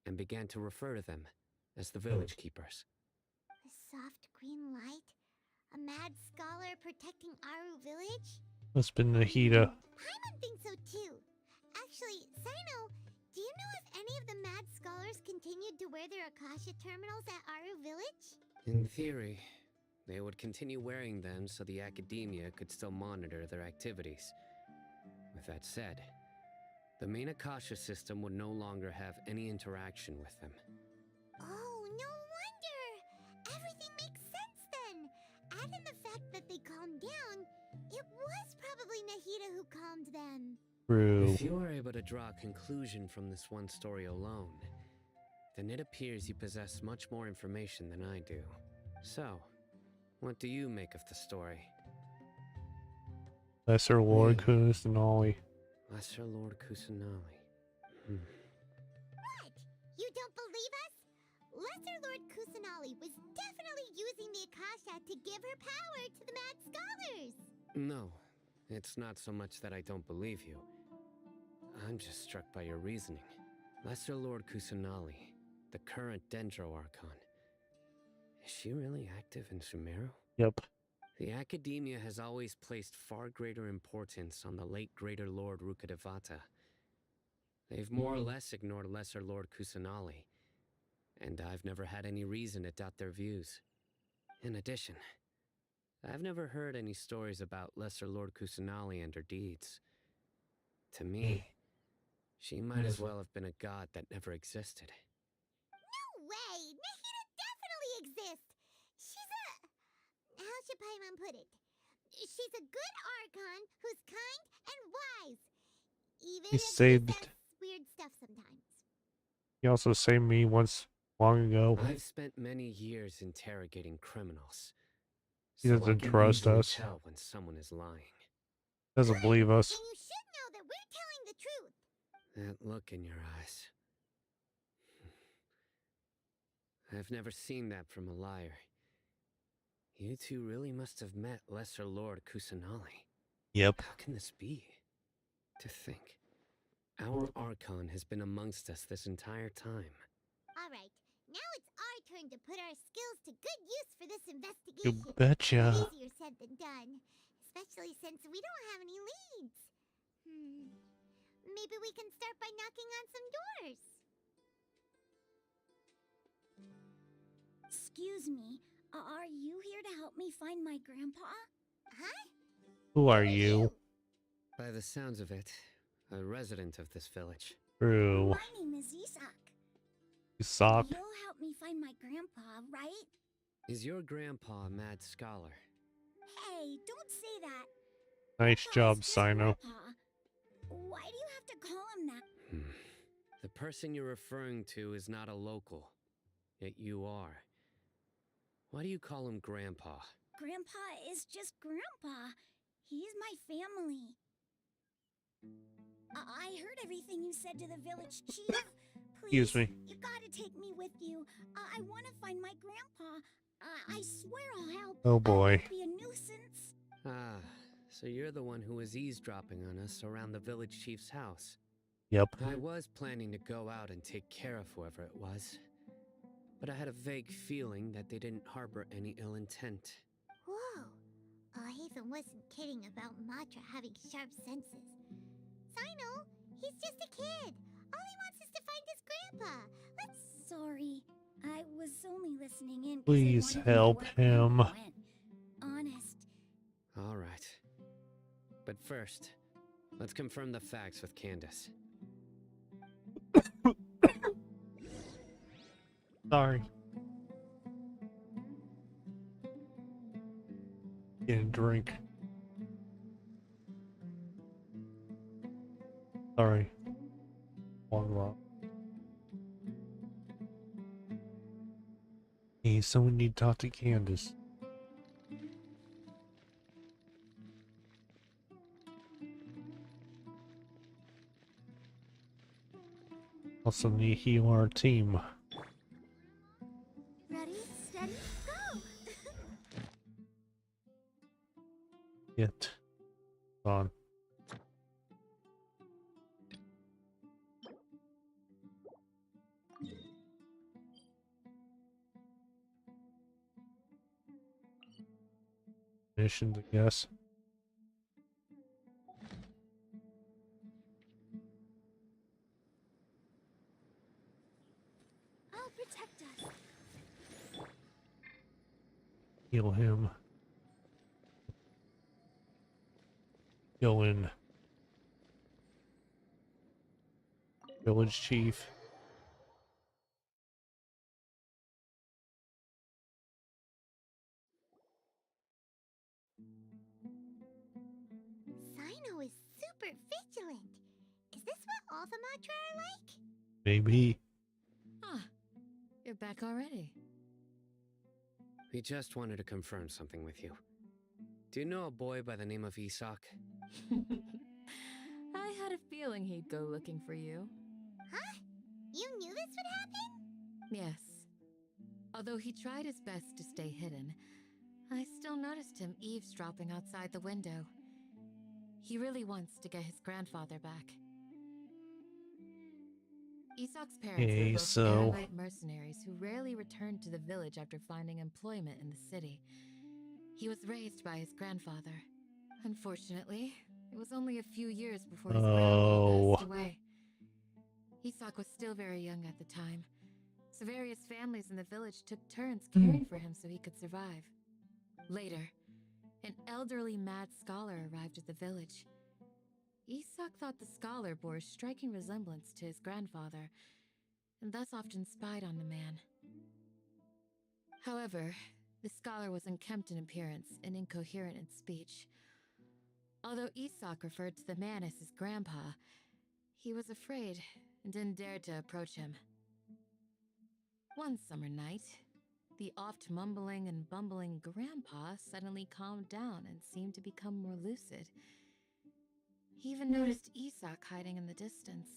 S5: and began to refer to them as the village keepers.
S3: A soft green light? A mad scholar protecting Aru village?
S1: Must have been Nahida.
S3: Paimon thinks so too. Actually, Sino, do you know if any of the mad scholars continued to wear their Akasha terminals at Aru village?
S5: In theory, they would continue wearing them so the academia could still monitor their activities. With that said, the main Akasha system would no longer have any interaction with them.
S3: Oh, no wonder! Everything makes sense then! Add in the fact that they calmed down, it was probably Nahida who calmed them.
S1: True.
S5: If you are able to draw a conclusion from this one story alone, then it appears you possess much more information than I do. So, what do you make of the story?
S1: Lesser Lord Kusanali.
S5: Lesser Lord Kusanali.
S3: What? You don't believe us? Lesser Lord Kusanali was definitely using the Akasha to give her power to the mad scholars!
S5: No, it's not so much that I don't believe you. I'm just struck by your reasoning. Lesser Lord Kusanali, the current Dendro Archon. Is she really active in Sumeru?
S1: Yep.
S5: The academia has always placed far greater importance on the late Greater Lord Rukkhadevata. They've more or less ignored Lesser Lord Kusanali, and I've never had any reason to doubt their views. In addition, I've never heard any stories about Lesser Lord Kusanali and her deeds. To me, she might as well have been a god that never existed.
S3: No way! Nahida definitely exists! She's a... How should Paimon put it? She's a good Archon who's kind and wise. Even
S1: He
S3: if she
S1: saved.
S3: says weird stuff sometimes.
S1: He also saved me once long ago.
S5: I've spent many years interrogating criminals.
S1: He
S5: So I
S1: doesn't
S5: can
S1: trust
S5: easily
S1: us.
S5: tell when someone is lying.
S1: Doesn't believe us.
S3: And you should know that we're telling the truth.
S5: That look in your eyes. I've never seen that from a liar. You two really must have met Lesser Lord Kusanali.
S1: Yep.
S5: How can this be? To think, our Archon has been amongst us this entire time.
S3: Alright, now it's our turn to put our skills to good use for this
S1: You
S3: investigation.
S1: betcha.
S3: Easier said than done. Especially since we don't have any leads. Maybe we can start by knocking on some doors.
S9: Excuse me, are you here to help me find my grandpa?
S3: Huh?
S1: Who are you?
S5: By the sounds of it, a resident of this village.
S1: True.
S9: My name is Isak.
S1: You suck.
S9: You'll help me find my grandpa, right?
S5: Is your grandpa a mad scholar?
S9: Hey, don't say that.
S1: Nice
S9: Grandpa
S1: job,
S9: is just
S1: Sino.
S9: Grandpa. Why do you have to call him that?
S5: The person you're referring to is not a local, yet you are. Why do you call him Grandpa?
S9: Grandpa is just Grandpa. He's my family. I heard everything you said to the village chief. Please,
S1: Excuse me.
S9: you gotta take me with you. I want to find my grandpa. I swear I'll help.
S1: Oh
S9: I
S1: boy.
S9: won't be a nuisance.
S5: Ah, so you're the one who was eavesdropping on us around the village chief's house.
S1: Yep.
S5: I was planning to go out and take care of whoever it was, but I had a vague feeling that they didn't harbor any ill intent.
S3: Whoa. Haven wasn't kidding about Matra having sharp senses. Sino, he's just a kid. All he wants is to find his grandpa. Let's...
S9: Sorry, I was only listening in. 'cause I
S1: Please
S9: wanted to know
S1: help
S9: where Grandpa
S1: him.
S9: went. Honest.
S5: All right. But first, let's confirm the facts with Candace.
S1: Sorry. Get a drink. Sorry. Long walk. Hey, someone need to talk to Candace. Also need to heal our team.
S9: Ready, steady, go!
S1: Get on. Missions, I guess.
S9: I'll protect us.
S1: Heal him. Go in. Village chief.
S3: Sino is super vigilant. Is this what all the Matra are like?
S1: Maybe.
S7: Ah, you're back already.
S5: We just wanted to confirm something with you. Do you know a boy by the name of Isak?
S7: I had a feeling he'd go looking for you.
S3: Huh? You knew this would happen?
S7: Yes. Although he tried his best to stay hidden, I still noticed him eavesdropping outside the window. He really wants to get his grandfather back. Isak's parents
S1: Okay,
S7: were both
S1: so-
S7: Airlight mercenaries who rarely returned to the village after finding employment in the city. He was raised by his grandfather. Unfortunately, it was only a few years before his grandpa passed away. Isak was still very young at the time, so various families in the village took turns caring for him so he could survive. Later, an elderly mad scholar arrived at the village. Isak thought the scholar bore a striking resemblance to his grandfather, and thus often spied on the man. However, the scholar was unkempt in appearance and incoherent in speech. Although Isak referred to the man as his grandpa, he was afraid and didn't dare to approach him. One summer night, the oft mumbling and bumbling grandpa suddenly calmed down and seemed to become more lucid. He even noticed Isak hiding in the distance.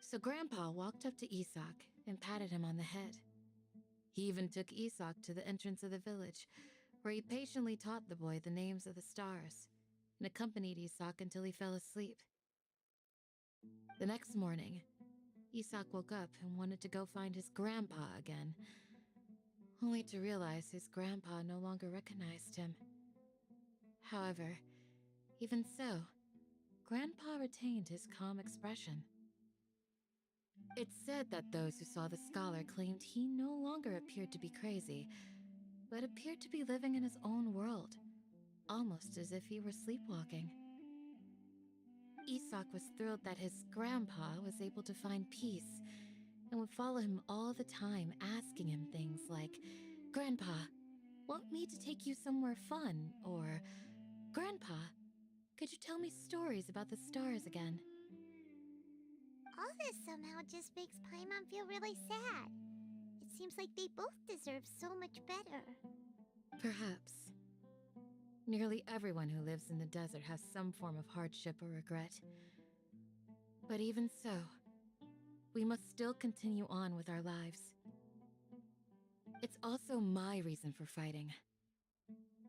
S7: So Grandpa walked up to Isak and patted him on the head. He even took Isak to the entrance of the village, where he patiently taught the boy the names of the stars and accompanied Isak until he fell asleep. The next morning, Isak woke up and wanted to go find his grandpa again, only to realize his grandpa no longer recognized him. However, even so, Grandpa retained his calm expression. It's said that those who saw the scholar claimed he no longer appeared to be crazy, but appeared to be living in his own world, almost as if he were sleepwalking. Isak was thrilled that his grandpa was able to find peace and would follow him all the time, asking him things like, "Grandpa, want me to take you somewhere fun?" Or, "Grandpa, could you tell me stories about the stars again?"
S3: All this somehow just makes Paimon feel really sad. It seems like they both deserve so much better.
S7: Perhaps. Nearly everyone who lives in the desert has some form of hardship or regret. But even so, we must still continue on with our lives. It's also my reason for fighting.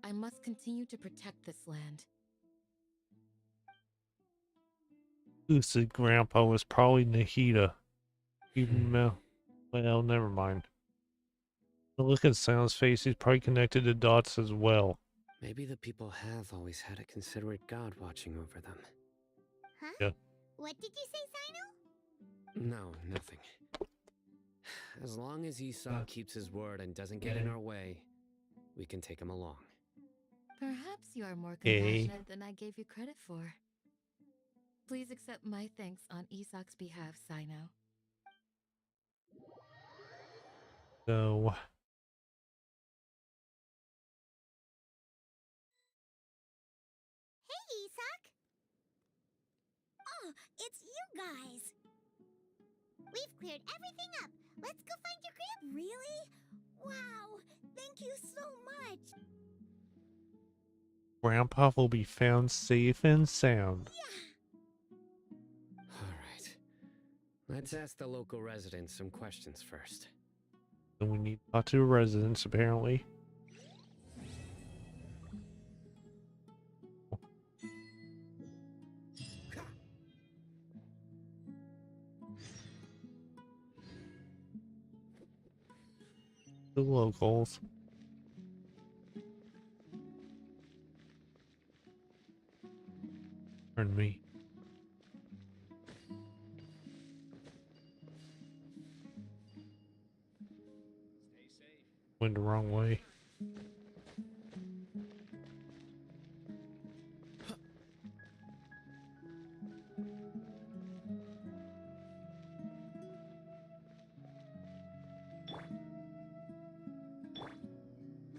S7: I must continue to protect this land.
S1: Lucid Grandpa was probably Nahida. Even well, never mind. The look at Silent's face, he's probably connected the dots as well.
S5: Maybe the people have always had a considerate god watching over them.
S3: Huh?
S1: Yeah.
S3: What did you say, Sino?
S5: No, nothing. As long as Isak keeps his word and doesn't get in our way, we can take him along.
S7: Perhaps you are more
S1: Okay.
S7: compassionate than I gave you credit for. Please accept my thanks on Isak's behalf, Sino.
S1: So,
S3: Hey, Isak!
S9: Oh, it's you guys!
S3: We've cleared everything up. Let's go find your grandpa.
S9: Really? Wow! Thank you so much!
S1: Grandpa will be found safe and sound.
S5: Alright. Let's ask the local residents some questions first.
S1: And we need to talk to the residents, apparently. The locals. Pardon me. Went the wrong way.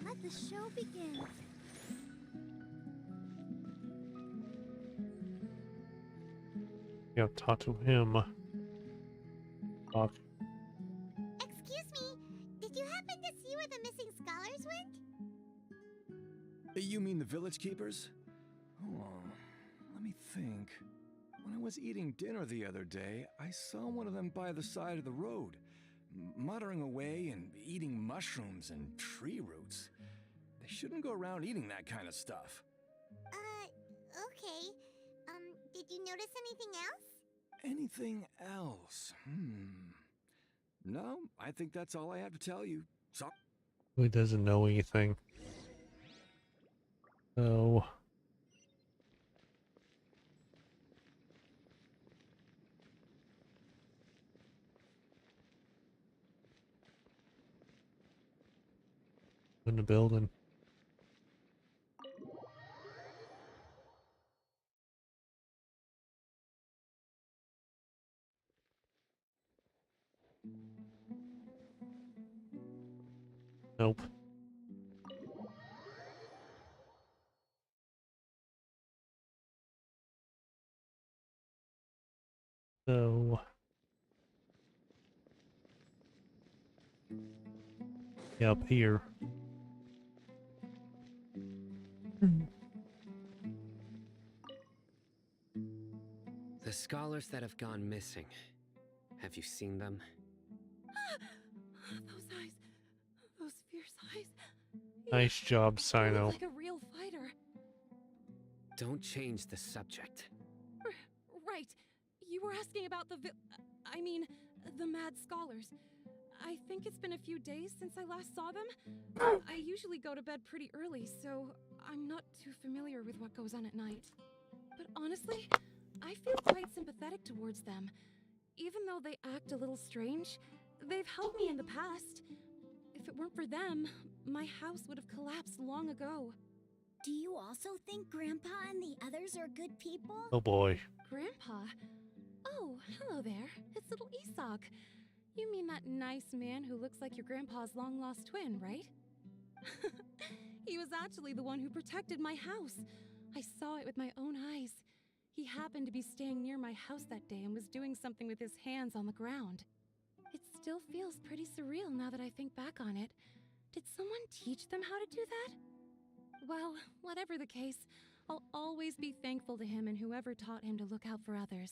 S9: Let the show begin.
S1: Yeah, talk to him. Talk.
S3: Excuse me, did you happen to see where the missing scholars went?
S10: You mean the village keepers? Oh, let me think. When I was eating dinner the other day, I saw one of them by the side of the road, muttering away and eating mushrooms and tree roots. They shouldn't go around eating that kind of stuff.
S3: Okay. Did you notice anything else?
S10: Anything else? No, I think that's all I have to tell you. So
S1: He doesn't know anything. So, in the building. Nope. So yeah, up here.
S5: The scholars that have gone missing. Have you seen them?
S6: Those eyes. Those fierce eyes.
S1: Nice job,
S6: You
S1: Sino.
S6: look like a real fighter.
S5: Don't change the subject.
S6: Right. You were asking about I mean, the mad scholars. I think it's been a few days since I last saw them. I usually go to bed pretty early, so I'm not too familiar with what goes on at night. But honestly, I feel quite sympathetic towards them. Even though they act a little strange, they've helped me in the past. If it weren't for them, my house would have collapsed long ago.
S9: Do you also think Grandpa and the others are good people?
S1: Oh boy.
S6: Grandpa? Oh, hello there. It's little Isak. You mean that nice man who looks like your grandpa's long-lost twin, right? He was actually the one who protected my house. I saw it with my own eyes. He happened to be staying near my house that day and was doing something with his hands on the ground. It still feels pretty surreal now that I think back on it. Did someone teach them how to do that? Well, whatever the case, I'll always be thankful to him and whoever taught him to look out for others.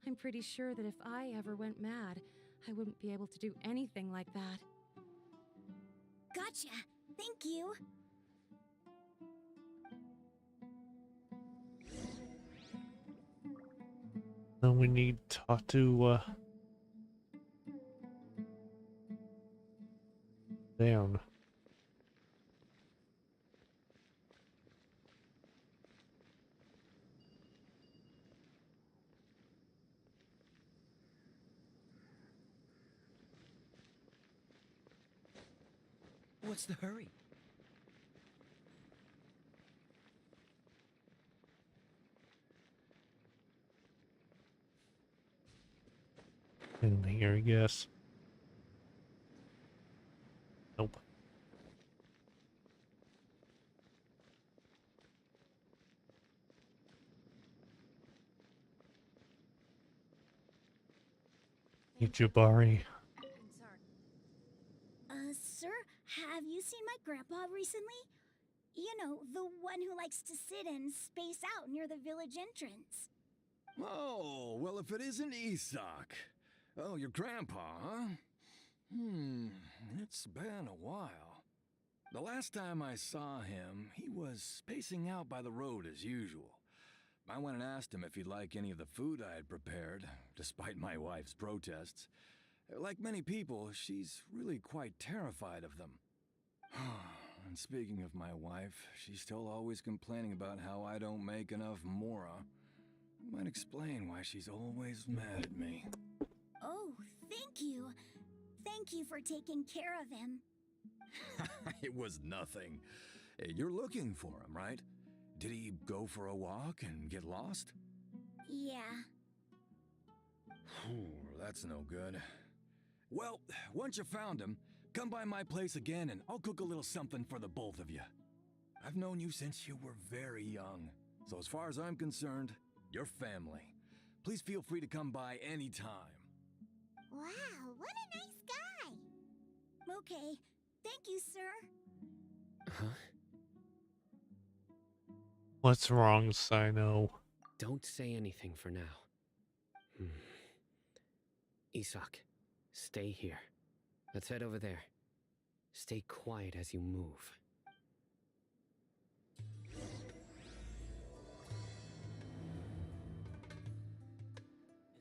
S6: I'm pretty sure that if I ever went mad, I wouldn't be able to do anything like that.
S9: Gotcha. Thank you.
S1: Then we need to talk to down.
S4: What's the hurry?
S1: In here, I guess. Nope. Hey, Jabari.
S9: Sir, have you seen my grandpa recently? You know, the one who likes to sit and space out near the village entrance.
S10: Oh, well, if it isn't Isak. Oh, your grandpa, huh? It's been a while. The last time I saw him, he was spacing out by the road as usual. I went and asked him if he'd like any of the food I had prepared, despite my wife's protests. Like many people, she's really quite terrified of them. And speaking of my wife, she's still always complaining about how I don't make enough mora. Might explain why she's always mad at me.
S9: Oh, thank you. Thank you for taking care of him.
S10: It was nothing. You're looking for him, right? Did he go for a walk and get lost?
S9: Yeah.
S10: That's no good. Well, once you found him, come by my place again and I'll cook a little something for the both of you. I've known you since you were very young, so as far as I'm concerned, you're family. Please feel free to come by anytime.
S3: Wow, what a nice guy!
S9: Okay. Thank you, sir.
S5: Huh?
S1: What's wrong, Sino?
S5: Don't say anything for now. Isak, stay here. Let's head over there. Stay quiet as you move.
S2: It's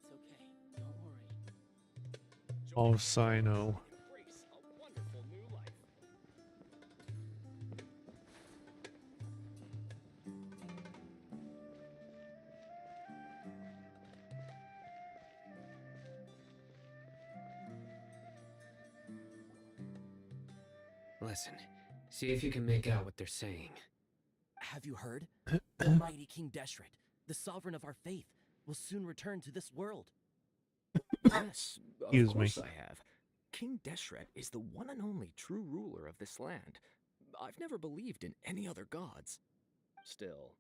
S2: okay. Don't worry.
S1: Oh, Sino.
S2: Embrace a wonderful new life.
S5: Listen, See if you can make out what they're saying.
S11: Have you heard? Almighty King Deshret, the sovereign of our faith, will soon return to this world.
S10: Yes, of
S1: Excuse me.
S10: course I have. King Deshret is the one and only true ruler of this land. I've never believed in any other gods. Still,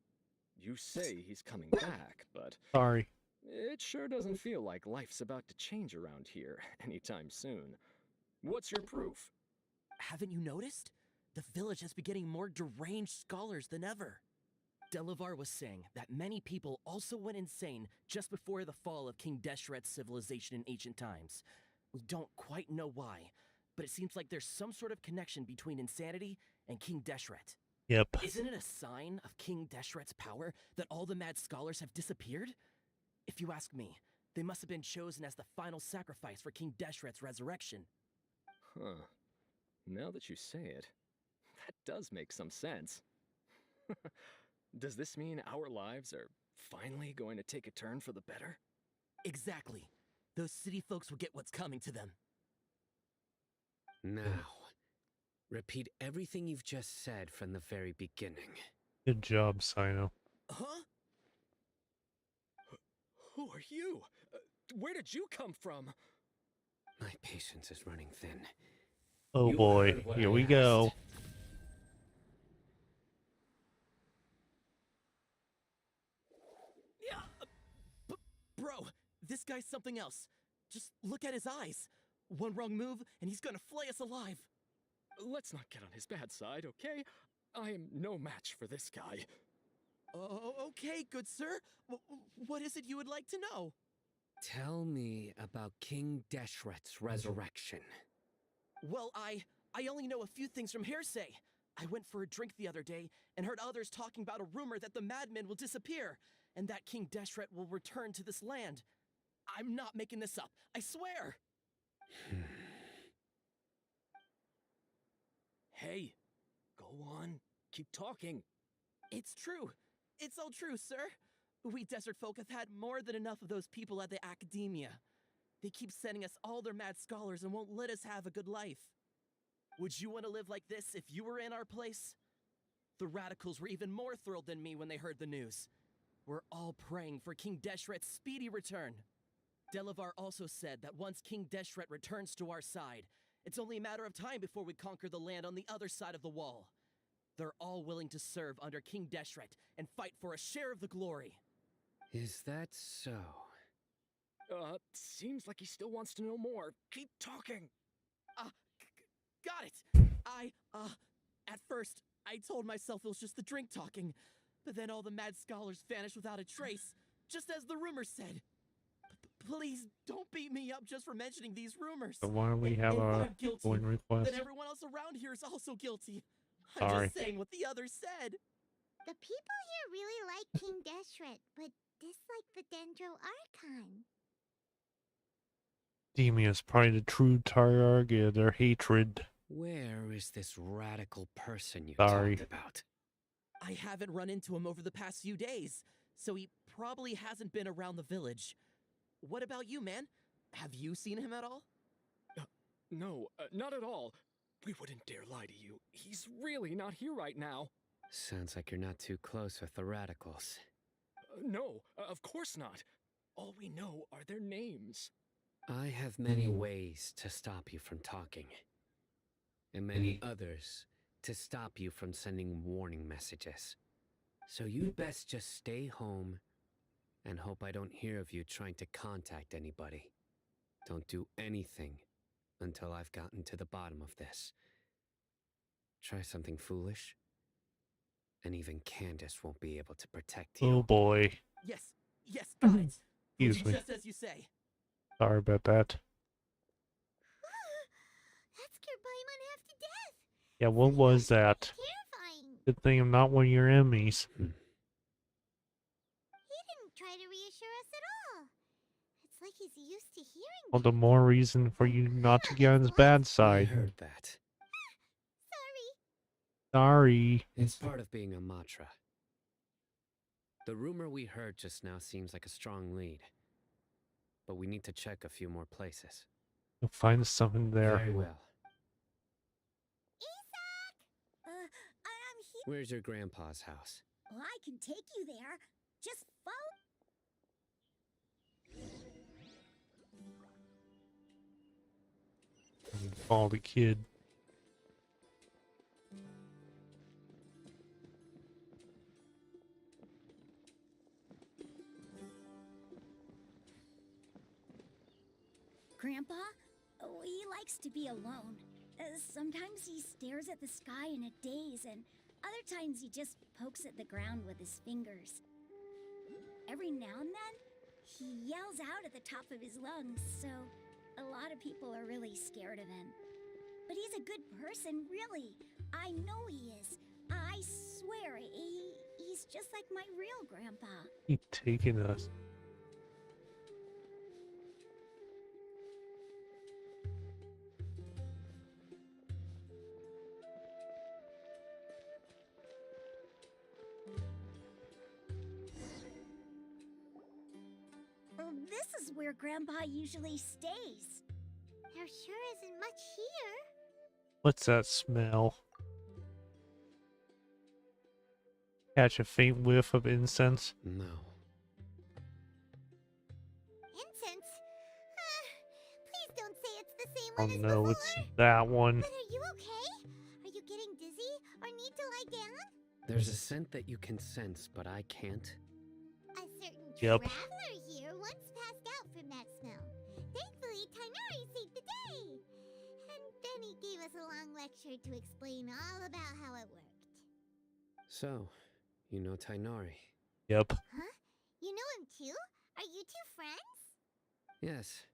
S10: you say he's coming back, but
S1: Sorry.
S10: it sure doesn't feel like life's about to change around here anytime soon. What's your proof?
S11: Haven't you noticed? The village has been getting more deranged scholars than ever. Delavar was saying that many people also went insane just before the fall of King Deshret's civilization in ancient times. We don't quite know why, but it seems like there's some sort of connection between insanity and King Deshret.
S1: Yep.
S11: Isn't it a sign of King Deshret's power that all the mad scholars have disappeared? If you ask me, they must have been chosen as the final sacrifice for King Deshret's resurrection.
S10: Huh. Now that you say it, that does make some sense. Does this mean our lives are finally going to take a turn for the better?
S11: Exactly. Those city folks will get what's coming to them.
S5: Now, repeat everything you've just said from the very beginning.
S1: Good job, Sino.
S11: Huh?
S10: Who are you? Where did you come from?
S5: My patience is running thin.
S1: Oh
S5: You
S1: boy,
S5: heard what
S1: here
S5: I
S1: we go.
S5: asked.
S11: Yeah, bro, this guy's something else. Just look at his eyes. One wrong move, and he's gonna flay us alive.
S10: Let's not get on his bad side, okay? I am no match for this guy.
S11: Okay, good sir. What is it you would like to know?
S5: Tell me about King Deshret's resurrection.
S11: Well, I only know a few things from hearsay. I went for a drink the other day and heard others talking about a rumor that the madmen will disappear and that King Deshret will return to this land. I'm not making this up, I swear!
S10: Hey, go on. Keep talking.
S11: It's true. It's all true, sir. We desert folk have had more than enough of those people at the academia. They keep sending us all their mad scholars and won't let us have a good life. Would you want to live like this if you were in our place? The radicals were even more thrilled than me when they heard the news. We're all praying for King Deshret's speedy return. Delavar also said that once King Deshret returns to our side, it's only a matter of time before we conquer the land on the other side of the wall. They're all willing to serve under King Deshret and fight for a share of the glory.
S5: Is that so?
S10: Seems like he still wants to know more. Keep talking.
S11: Got it! At first, I told myself it was just the drink talking, but then all the mad scholars vanished without a trace, just as the rumors said. Please don't beat me up just for mentioning these rumors.
S1: So why don't we have
S11: If
S1: a
S11: I'm guilty,
S1: point request?
S11: then everyone else around here is also guilty. I'm
S1: Sorry.
S11: just saying what the others said.
S3: The people here really like King Deshret, but dislike the Dendro Archon.
S1: Academia is probably the true target of their hatred.
S5: Where is this radical person you
S1: Sorry.
S5: talked about?
S11: I haven't run into him over the past few days, so he probably hasn't been around the village. What about you, man? Have you seen him at all?
S10: No, not at all. We wouldn't dare lie to you. He's really not here right now.
S5: Sounds like you're not too close with the radicals.
S10: No, of course not. All we know are their names.
S5: I have many ways to stop you from talking, and many others to stop you from sending warning messages. So you'd best just stay home and hope I don't hear of you trying to contact anybody. Don't do anything until I've gotten to the bottom of this. Try something foolish, and even Candace won't be able to protect you.
S1: Oh boy.
S11: Yes, got it.
S1: Excuse me.
S11: Just as you say.
S1: Sorry about that.
S3: That scared Paimon half to death.
S1: Yeah, what was that?
S3: Terrifying.
S1: Good thing I'm not one of your enemies.
S3: He didn't try to reassure us at all. It's like he's used to hearing.
S1: All the more reason for you not to get on his bad
S5: I
S1: side.
S5: heard that.
S1: Sorry.
S5: It's part of being a Matra. The rumor we heard just now seems like a strong lead. But we need to check a few more places.
S1: You'll find something there.
S5: Very well. Where's your grandpa's house?
S9: Well, I can take you there. Just follow.
S1: Follow the kid.
S9: Grandpa, he likes to be alone. Sometimes he stares at the sky in a daze, and other times he just pokes at the ground with his fingers. Every now and then, he yells out at the top of his lungs, so a lot of people are really scared of him. But he's a good person, really. I know he is. I swear, he's just like my real grandpa.
S1: He's taking us.
S9: This is where Grandpa usually stays.
S3: There sure isn't much here.
S1: What's that smell? Catch a faint whiff of incense.
S5: No.
S3: Incense? Please don't say it's the same
S1: Oh
S3: one as
S1: no,
S3: before.
S1: it's that one.
S3: But are you okay? Are you getting dizzy or need to lie down?
S5: There's a scent that you can sense, but I can't.
S3: A certain
S1: Yep.
S3: traveler here once passed out from that smell. Thankfully, Tainari saved the day. And then he gave us a long lecture to explain all about how it worked.
S5: So, you know Tainari?
S1: Yep.
S3: Huh? You know him too? Are you two friends?
S5: Yes.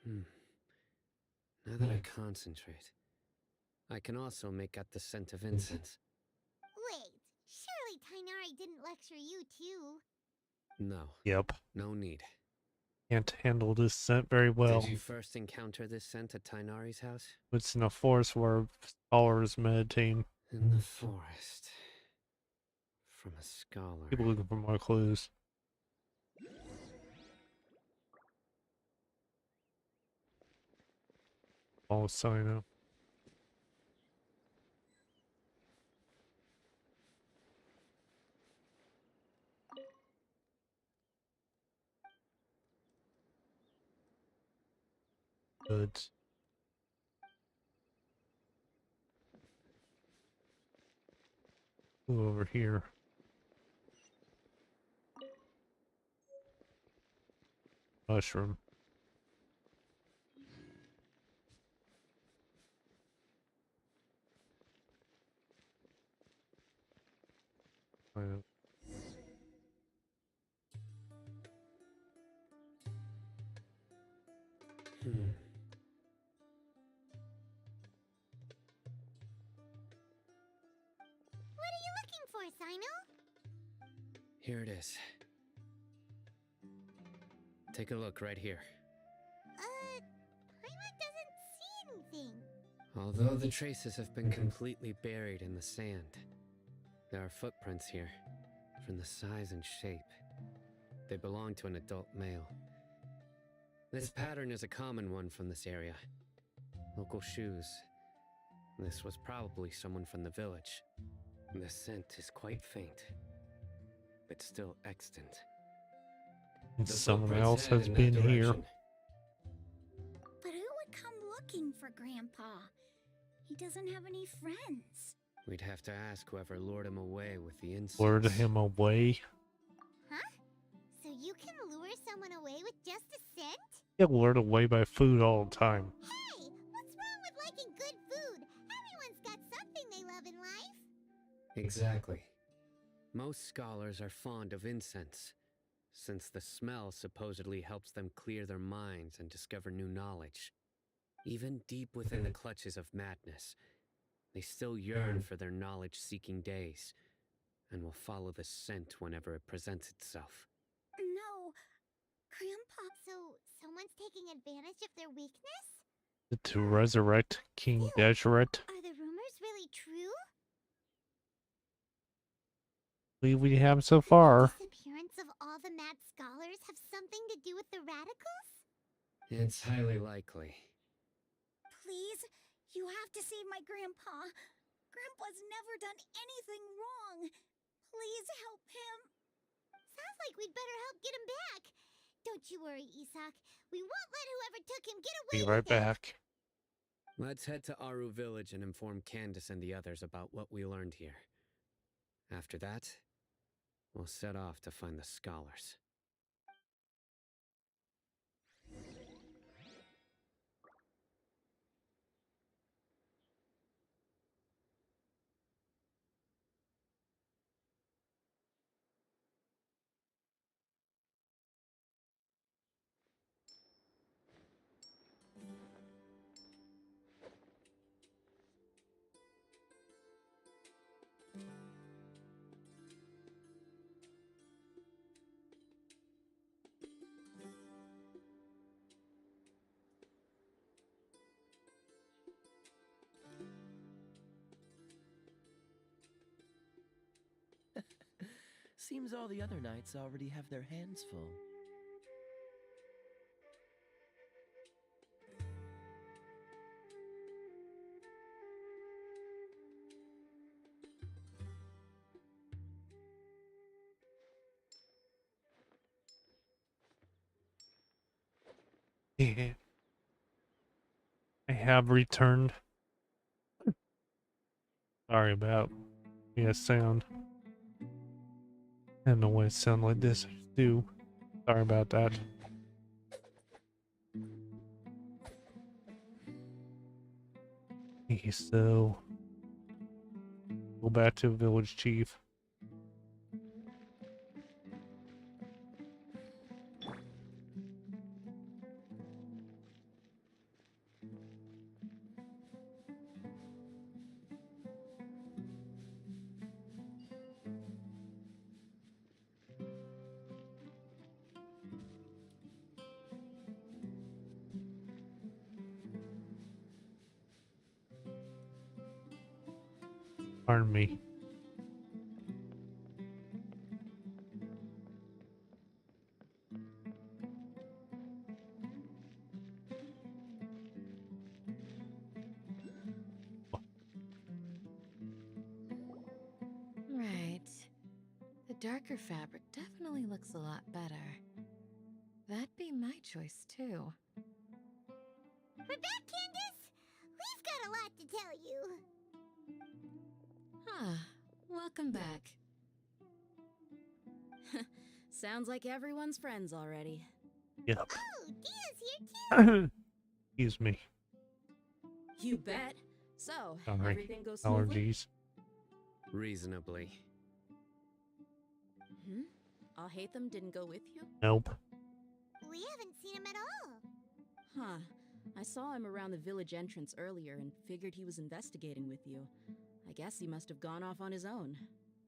S5: Now that I concentrate, I can also make out the scent of incense.
S3: Wait, surely Tainari didn't lecture you too.
S5: No,
S1: Yep.
S5: no need.
S1: Can't handle this scent very well.
S5: Did you first encounter this scent at Tainari's house?
S1: It's in a forest where scholars meditate.
S5: In the forest. From a scholar.
S1: People looking for more clues. Oh, Sino. Good. Ooh, over here. Mushroom.
S3: What are you looking for, Sino?
S5: Here it is. Take a look right here.
S3: Paimon doesn't see anything.
S5: Although the traces have been completely buried in the sand, there are footprints here, from the size and shape. They belong to an adult male. This pattern is a common one from this area. Local shoes. This was probably someone from the village. The scent is quite faint, but still extant. The
S1: Someone
S5: footprints
S1: else
S5: head
S1: has
S5: in
S1: been
S5: that
S1: here.
S5: direction.
S9: But who would come looking for Grandpa? He doesn't have any friends.
S5: We'd have to ask whoever lured him away with the incense.
S1: Lured him away.
S3: Huh? So you can lure someone away with just a scent?
S1: Get lured away by food all the time.
S3: Hey, what's wrong with liking good food? Everyone's got something they love in life.
S5: Exactly. Most scholars are fond of incense, since the smell supposedly helps them clear their minds and discover new knowledge. Even deep within the clutches of madness, they still yearn for their knowledge-seeking days, and will follow the scent whenever it presents itself.
S9: No, Grandpa.
S3: So, someone's taking advantage of their weakness?
S1: To resurrect King
S3: Still,
S1: Deseret.
S3: Are the rumors really true?
S1: We have so far.
S3: The disappearance of all the mad scholars have something to do with the radicals?
S5: It's highly likely.
S9: Please, you have to save my Grandpa. Grandpa's never done anything wrong. Please help him.
S3: Sounds like we'd better help get him back. Don't you worry, Isak. We won't let whoever took him get away
S1: Be
S3: with
S1: right
S3: it.
S1: back.
S5: Let's head to Aru Village and inform Candace and the others about what we learned here. After that, we'll set off to find the scholars.
S11: Seems all the other knights already have their hands full.
S1: Yeah. I have returned. Sorry about sound. I don't know why it sounds like this too. Sorry about that. Okay, so go back to village chief. Pardon me.
S7: Right. The darker fabric definitely looks a lot better. That'd be my choice, too.
S3: We're back, Candace. We've got a lot to tell you.
S7: Ah, welcome back.
S6: Sounds like everyone's friends already.
S1: Yep.
S3: Oh, Dia's here too.
S1: Excuse me.
S6: You bet. So,
S1: Sorry.
S6: everything goes smoothly?
S1: Allergies.
S5: Reasonably.
S6: Alhaitham didn't go with you?
S1: Nope.
S3: We haven't seen him at all.
S6: Huh. I saw him around the village entrance earlier and figured he was investigating with you. I guess he must have gone off on his own.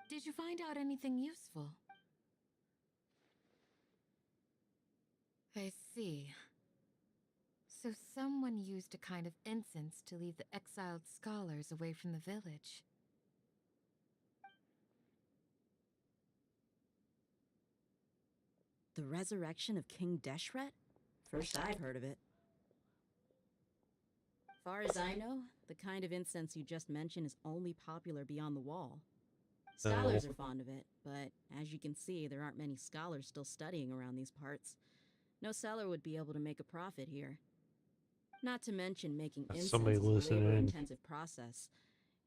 S7: Did you find out anything useful? I see. So someone used a kind of incense to lead the exiled scholars away from the village.
S6: The resurrection of King Deshret? First I've heard of it. Far as I know, the kind of incense you just mentioned is only popular beyond the wall. Scholars are fond of it, but as you can see, there aren't many scholars still studying around these parts. No seller would be able to make a profit here. Not to mention making incense
S1: Somebody
S6: is a
S1: listening.
S6: labor-intensive process.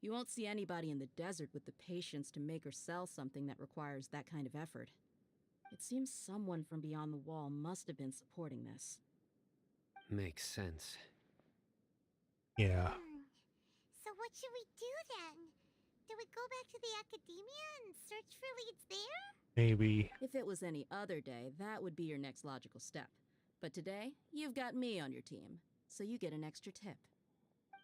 S6: You won't see anybody in the desert with the patience to make or sell something that requires that kind of effort. It seems someone from beyond the wall must have been supporting this.
S5: Makes sense.
S1: Yeah.
S3: So what should we do then? Do we go back to the academia and search for leads there?
S1: Maybe.
S6: If it was any other day, that would be your next logical step. But today, you've got me on your team, so you get an extra tip.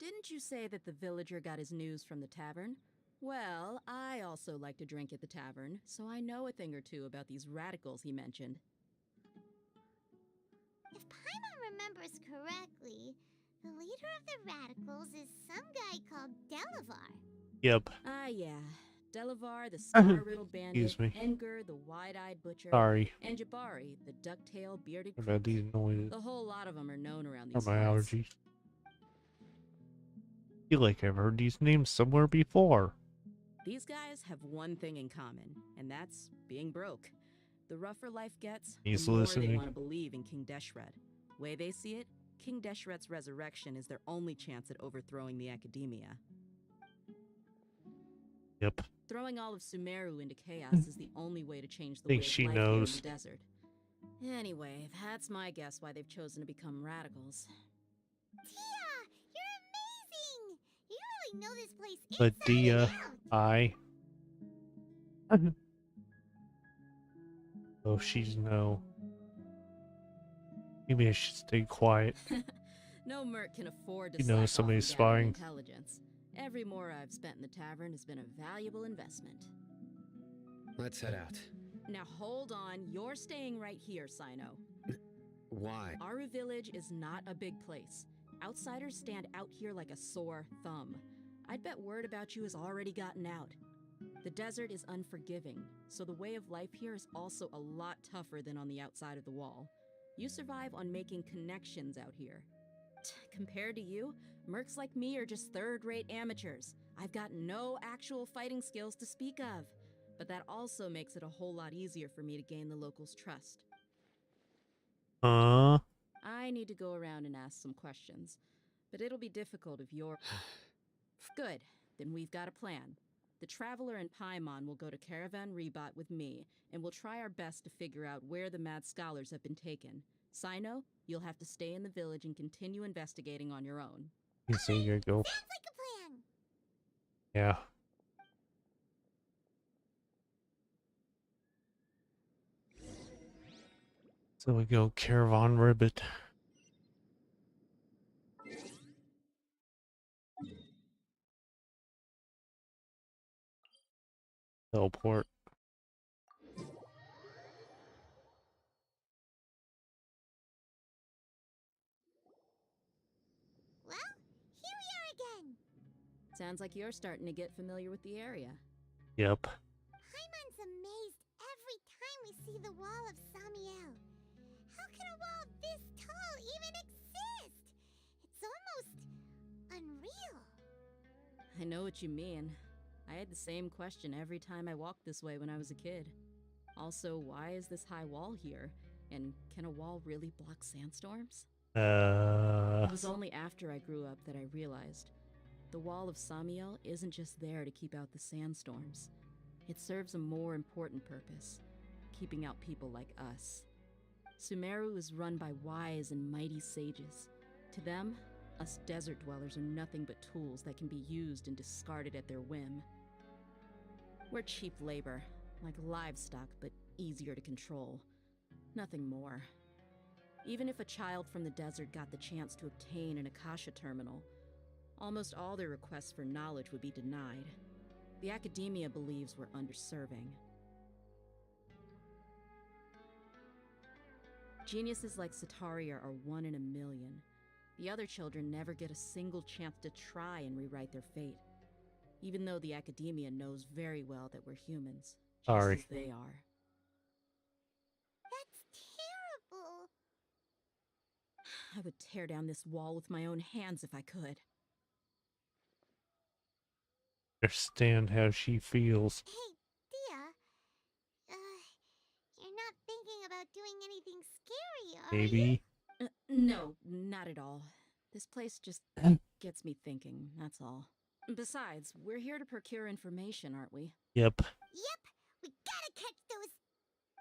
S6: Didn't you say that the villager got his news from the tavern? Well, I also like to drink at the tavern, so I know a thing or two about these radicals he mentioned.
S3: If Paimon remembers correctly, the leader of the radicals is some guy called Delavar.
S1: Yep.
S6: Ah, yeah. Delavar, the scar-riddled bandit,
S1: Excuse me.
S6: Enger, the wide-eyed butcher,
S1: Sorry
S6: and Jabari, the duck-tailed bearded
S1: about
S6: crook.
S1: these noises.
S6: The whole lot of them are known around
S1: Or
S6: these
S1: my
S6: parts.
S1: allergies. feel like I've heard these names somewhere before.
S6: These guys have one thing in common, and that's being broke. The rougher life gets,
S1: He's
S6: the more
S1: listening.
S6: they want to believe in King Deshret. Way they see it, King Deshret's resurrection is their only chance at overthrowing the Academia.
S1: Yep.
S6: Throwing all of Sumeru into chaos is the only way to change the
S1: Think
S6: way of
S1: she
S6: life here in
S1: knows.
S6: the desert. Anyway, that's my guess why they've chosen to become radicals.
S3: Tia, you're amazing! You really know this place
S1: But
S3: inside and out.
S1: Oh, she's no. Maybe I should stay quiet.
S6: No merc can afford to
S1: You know
S6: slack
S1: somebody's
S6: off on gathering
S1: spying.
S6: intelligence. Every mora I've spent in the tavern has been a valuable investment.
S5: Let's head out.
S6: Now hold on, you're staying right here, Sino.
S5: Why?
S6: Aru Village is not a big place. Outsiders stand out here like a sore thumb. I'd bet word about you has already gotten out. The desert is unforgiving, so the way of life here is also a lot tougher than on the outside of the wall. You survive on making connections out here. Compared to you, mercs like me are just third-rate amateurs. I've got no actual fighting skills to speak of. But that also makes it a whole lot easier for me to gain the locals' trust. I need to go around and ask some questions, but it'll be difficult if you're... Good, then we've got a plan. The Traveler and Paimon will go to Caravan Rebot with me, and we'll try our best to figure out where the Mad Scholars have been taken. Sino, you'll have to stay in the village and continue investigating on your own.
S1: So you go.
S3: Sounds like a plan.
S1: Yeah. So we go Caravan Ribbit. Teleport.
S3: Well, here we are again.
S6: Sounds like you're starting to get familiar with the area.
S1: Yep.
S3: Paimon's amazed every time we see the wall of Samiel. How can a wall this tall even exist? It's almost unreal.
S6: I know what you mean. I had the same question every time I walked this way when I was a kid. Also, why is this high wall here? And can a wall really block sandstorms? It was only after I grew up that I realized the wall of Samiel isn't just there to keep out the sandstorms. It serves a more important purpose, keeping out people like us. Sumeru is run by wise and mighty sages. To them, us desert dwellers are nothing but tools that can be used and discarded at their whim. We're cheap labor, like livestock, but easier to control. Nothing more. Even if a child from the desert got the chance to obtain an Akasha terminal, almost all their requests for knowledge would be denied. The Academia believes we're underserving. Geniuses like Sataria are 1 in a million. The other children never get a single chance to try and rewrite their fate, even though the Academia knows very well that we're humans, just as they are.
S3: That's terrible.
S6: I would tear down this wall with my own hands if I could.
S1: Understand how she feels.
S3: Hey, Tia. You're not thinking about doing anything scary, are
S1: Maybe.
S6: No, not at all. This place just gets me thinking, that's all. Besides, we're here to procure information, aren't we?
S1: Yep.
S3: Yep, we gotta catch those...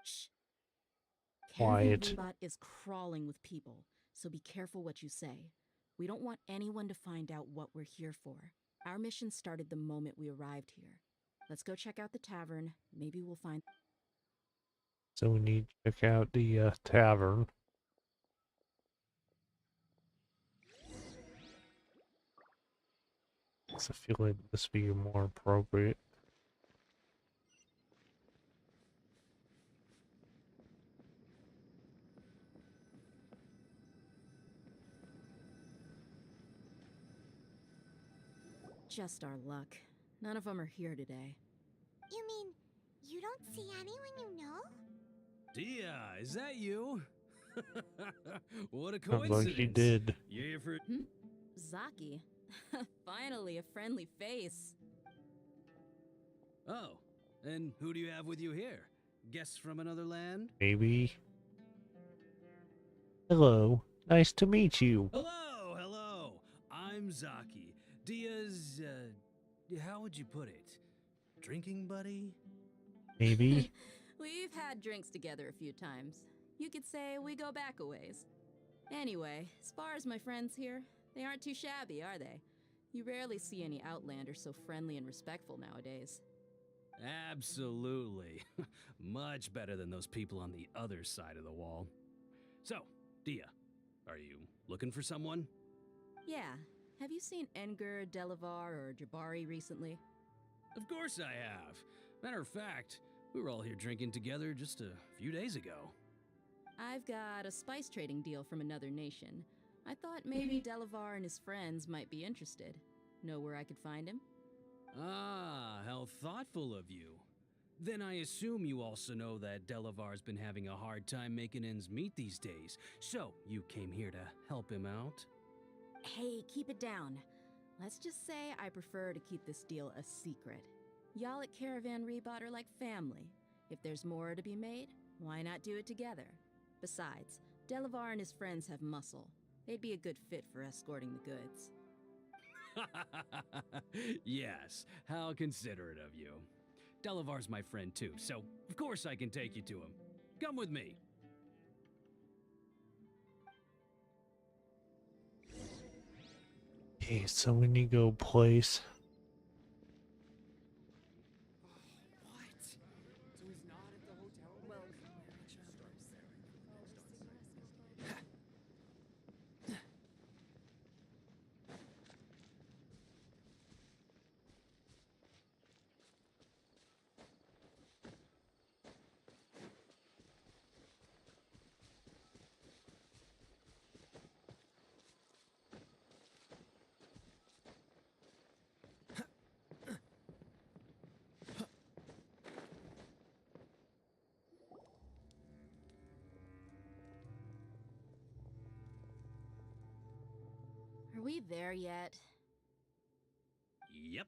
S6: Shh.
S1: Quiet.
S6: Caravan Rebot is crawling with people, so be careful what you say. We don't want anyone to find out what we're here for. Our mission started the moment we arrived here. Let's go check out the tavern. Maybe we'll find...
S1: So we need to check out the tavern. So I feel like this would be more appropriate.
S6: Just our luck. None of them are here today.
S3: You mean, you don't see anyone you know?
S12: Dia, is that you? What a
S1: Sounds
S12: coincidence.
S1: like she did.
S12: You here for...
S6: Zaki? Finally, a friendly face.
S12: Oh, and who do you have with you here? Guests from another land?
S1: Maybe. Hello. Nice to meet you.
S12: Hello, hello. I'm Zaki. Dia's, how would you put it? Drinking buddy?
S1: Maybe.
S6: We've had drinks together a few times. You could say we go back a ways. Anyway, as far as my friends here, they aren't too shabby, are they? You rarely see any Outlanders so friendly and respectful nowadays.
S12: Absolutely. Much better than those people on the other side of the wall. So, Dia, are you looking for someone?
S6: Yeah. Have you seen Enger, Delavar, or Jabari recently?
S12: Of course I have. Matter of fact, we were all here drinking together just a few days ago.
S6: I've got a spice trading deal from another nation. I thought maybe Delavar and his friends might be interested. Know where I could find him?
S12: Ah, how thoughtful of you. Then I assume you also know that Delavar's been having a hard time making ends meet these days, so you came here to help him out?
S6: Hey, keep it down. Let's just say I prefer to keep this deal a secret. Y'all at Caravan Rebot are like family. If there's more to be made, why not do it together? Besides, Delavar and his friends have muscle. They'd be a good fit for escorting the goods.
S12: Yes, how considerate of you. Delavar's my friend too, so of course I can take you to him. Come with me.
S1: Okay, so we need to go place.
S5: What? So he's not at the hotel? Well,
S6: Are we there yet?
S12: Yep,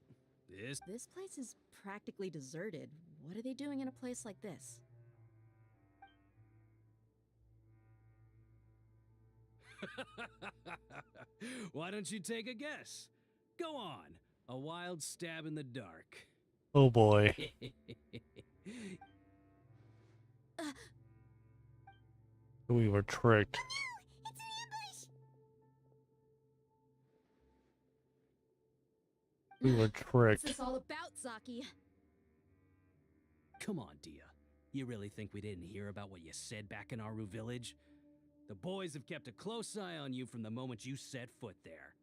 S12: this...
S6: This place is practically deserted. What are they doing in a place like this?
S12: Why don't you take a guess? Go on, a wild stab in the dark.
S1: Oh boy. We were tricked. We were
S6: What's
S1: tricked.
S6: this all about, Zaki?
S12: Come on, Dia. You really think we didn't hear about what you said back in Aru village? The boys have kept a close eye on you from the moment you set foot there.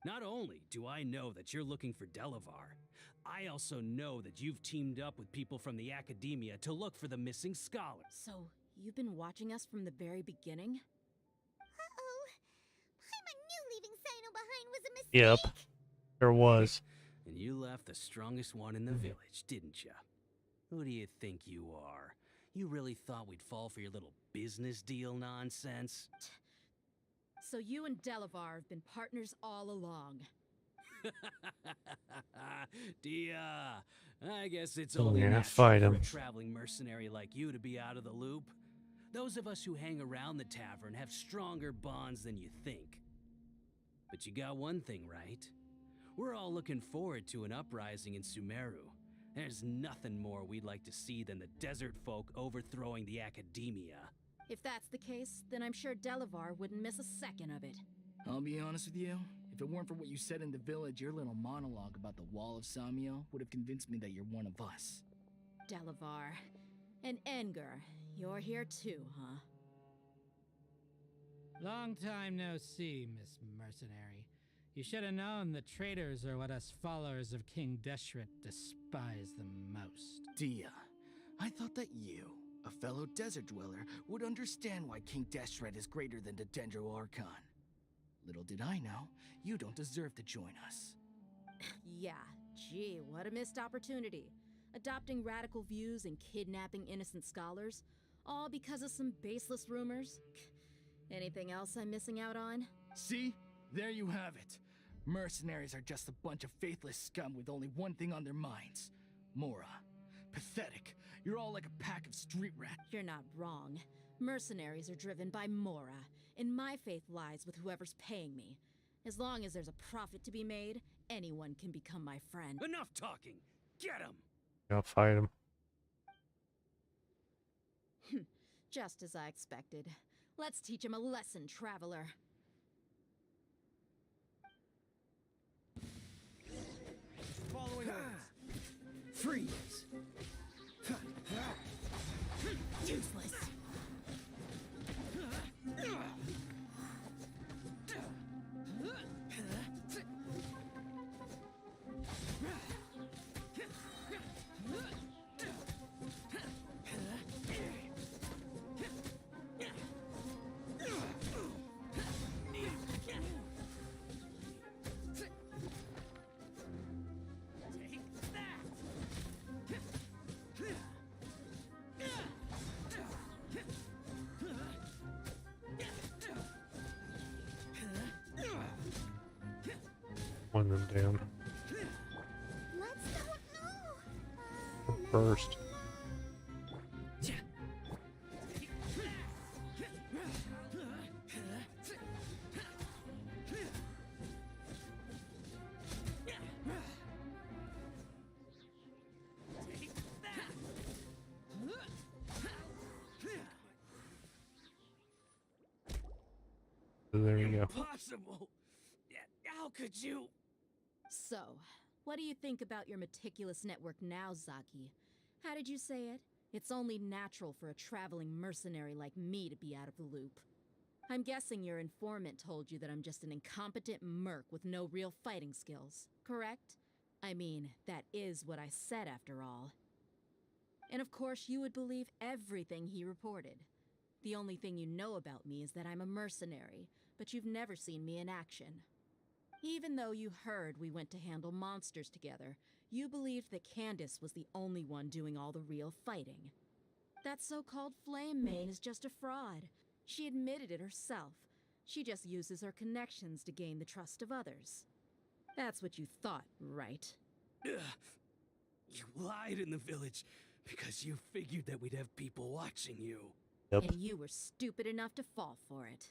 S12: Not only do I know that you're looking for Delavar, I also know that you've teamed up with people from the Academia to look for the missing scholar.
S6: So, you've been watching us from the very beginning?
S3: Uh-oh. Paimon knew leaving Sino behind was a mistake.
S1: Yep. There was.
S12: And you left the strongest one in the village, didn't ya? Who do you think you are? You really thought we'd fall for your little business deal nonsense?
S6: So you and Delavar have been partners all along.
S12: Dia, I guess it's
S1: Oh,
S12: only
S1: yeah,
S12: natural
S1: fight
S12: for
S1: him.
S12: a traveling mercenary like you to be out of the loop. Those of us who hang around the tavern have stronger bonds than you think. But you got one thing right. We're all looking forward to an uprising in Sumeru. There's nothing more we'd like to see than the desert folk overthrowing the Academia.
S6: If that's the case, then I'm sure Delavar wouldn't miss a second of it.
S13: I'll be honest with you. If it weren't for what you said in the village, your little monologue about the Wall of Samiel would have convinced me that you're one of us.
S6: Delavar. And Enger. You're here too, huh?
S14: Long time no see, Miss Mercenary. You should have known the traitors are what us followers of King Deshret despise the most.
S13: Dia, I thought that you, a fellow desert dweller, would understand why King Deshret is greater than the Dendro Archon. Little did I know, you don't deserve to join us.
S6: Yeah, gee, what a missed opportunity. Adopting radical views and kidnapping innocent scholars, all because of some baseless rumors. Anything else I'm missing out on?
S13: See? There you have it. Mercenaries are just a bunch of faithless scum with only one thing on their minds. Mora. Pathetic. You're all like a pack of street rats.
S6: You're not wrong. Mercenaries are driven by Mora, and my faith lies with whoever's paying me. As long as there's a profit to be made, anyone can become my friend.
S12: Enough talking! Get him!
S1: I'll fight him.
S6: Just as I expected. Let's teach him a lesson, traveler.
S11: Following orders.
S13: Freeze!
S6: Useless.
S1: One of them down.
S3: Let's go. No.
S1: First. So there you go.
S12: Impossible! How could you?
S6: So, what do you think about your meticulous network now, Zaki? How did you say it? It's only natural for a traveling mercenary like me to be out of the loop. I'm guessing your informant told you that I'm just an incompetent merc with no real fighting skills, correct? I mean, that is what I said after all. And of course you would believe everything he reported. The only thing you know about me is that I'm a mercenary, but you've never seen me in action. Even though you heard we went to handle monsters together, you believed that Candace was the only one doing all the real fighting. That so-called Flame Main is just a fraud. She admitted it herself. She just uses her connections to gain the trust of others. That's what you thought, right?
S12: Ugh. You lied in the village because you figured that we'd have people watching you.
S1: Yep.
S6: And you were stupid enough to fall for it.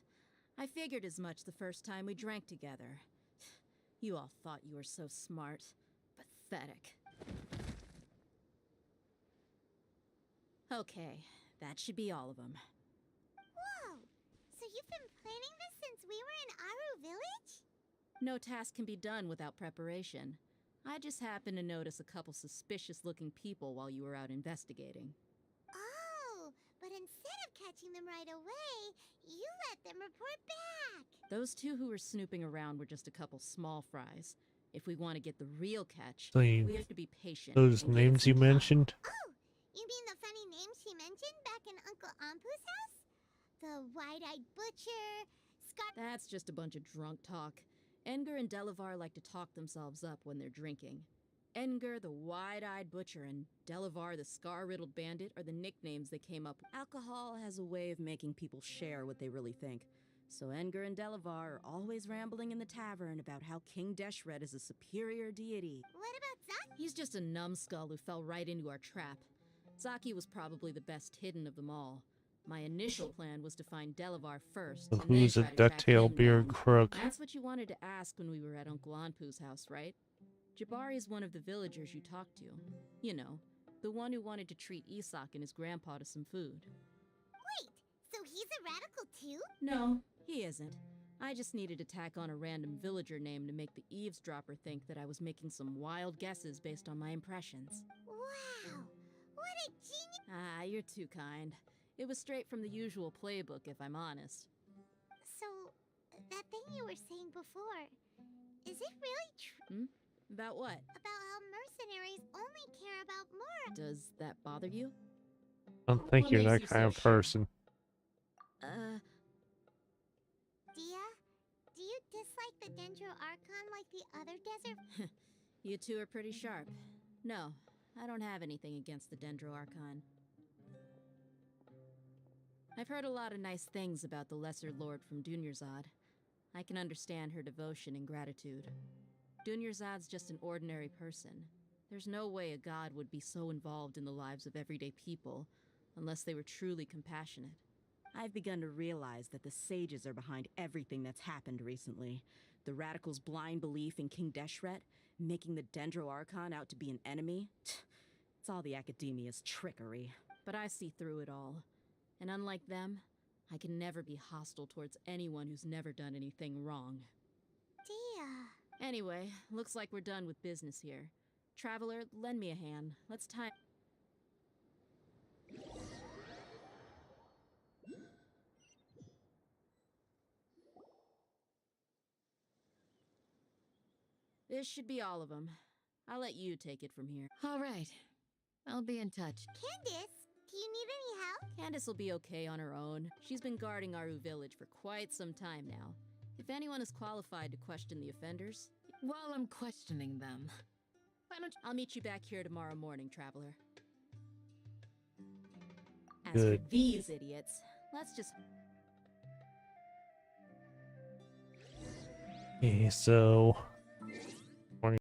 S6: I figured as much the first time we drank together. You all thought you were so smart. Pathetic. Okay, that should be all of them.
S3: Whoa! So you've been planning this since we were in Aru Village?
S6: No task can be done without preparation. I just happened to notice a couple suspicious-looking people while you were out investigating.
S3: Oh, but instead of catching them right away, you let them report back.
S6: Those two who were snooping around were just a couple small fries. If we want to get the real catch,
S1: So
S6: we have to be patient.
S1: those
S6: and give it
S1: names
S6: some
S1: you
S6: time.
S1: mentioned?
S3: Oh, you mean the funny names she mentioned back in Uncle Ampu's house? The wide-eyed butcher, Scott...
S6: That's just a bunch of drunk talk. Edgar and Delavar like to talk themselves up when they're drinking. Edgar, the wide-eyed butcher, and Delavar, the scar-riddled bandit, are the nicknames they came up with. Alcohol has a way of making people share what they really think. So Edgar and Delavar are always rambling in the tavern about how King Deshret is a superior deity.
S3: What about Zaki?
S6: He's just a numbskull who fell right into our trap. Zaki was probably the best hidden of them all. My initial plan was to find Delavar first,
S1: So
S6: and then
S1: who's a
S6: try to track
S1: ducktail
S6: him
S1: beard
S6: down.
S1: crook?
S6: That's what you wanted to ask when we were at Uncle Anpu's house, right? Jabari is one of the villagers you talked to. You know, the one who wanted to treat Isak and his grandpa to some food.
S3: Wait, so he's a radical too?
S6: No, he isn't. I just needed to tack on a random villager name to make the eavesdropper think that I was making some wild guesses based on my impressions.
S3: Wow, what a genius!
S6: Ah, you're too kind. It was straight from the usual playbook, if I'm honest.
S3: So, that thing you were saying before, is it really true?
S6: About what?
S3: About how mercenaries only care about Mora?
S6: Does that bother you?
S1: I don't think
S6: What
S1: you're
S6: makes
S1: that
S6: you
S1: kind of
S6: so sure?
S1: person.
S3: Dia, do you dislike the Dendro Archon like the other desert?
S6: You two are pretty sharp. No, I don't have anything against the Dendro Archon. I've heard a lot of nice things about the Lesser Lord from Dunyarzad. I can understand her devotion and gratitude. Dunyarzad's just an ordinary person. There's no way a god would be so involved in the lives of everyday people unless they were truly compassionate. I've begun to realize that the sages are behind everything that's happened recently. The radicals' blind belief in King Deshret, making the Dendro Archon out to be an enemy. It's all the Academia's trickery. But I see through it all. And unlike them, I can never be hostile towards anyone who's never done anything wrong.
S3: Dia.
S6: Anyway, looks like we're done with business here. Traveler, lend me a hand. Let's tie... This should be all of them. I'll let you take it from here.
S7: All right. I'll be in touch.
S3: Candace, do you need any help?
S6: Candace will be okay on her own. She's been guarding Aru Village for quite some time now. If anyone is qualified to question the offenders...
S7: While I'm questioning them, why don't
S6: I'll meet you back here tomorrow morning, Traveler. As
S1: Good.
S6: for these idiots, let's just...
S1: Okay, so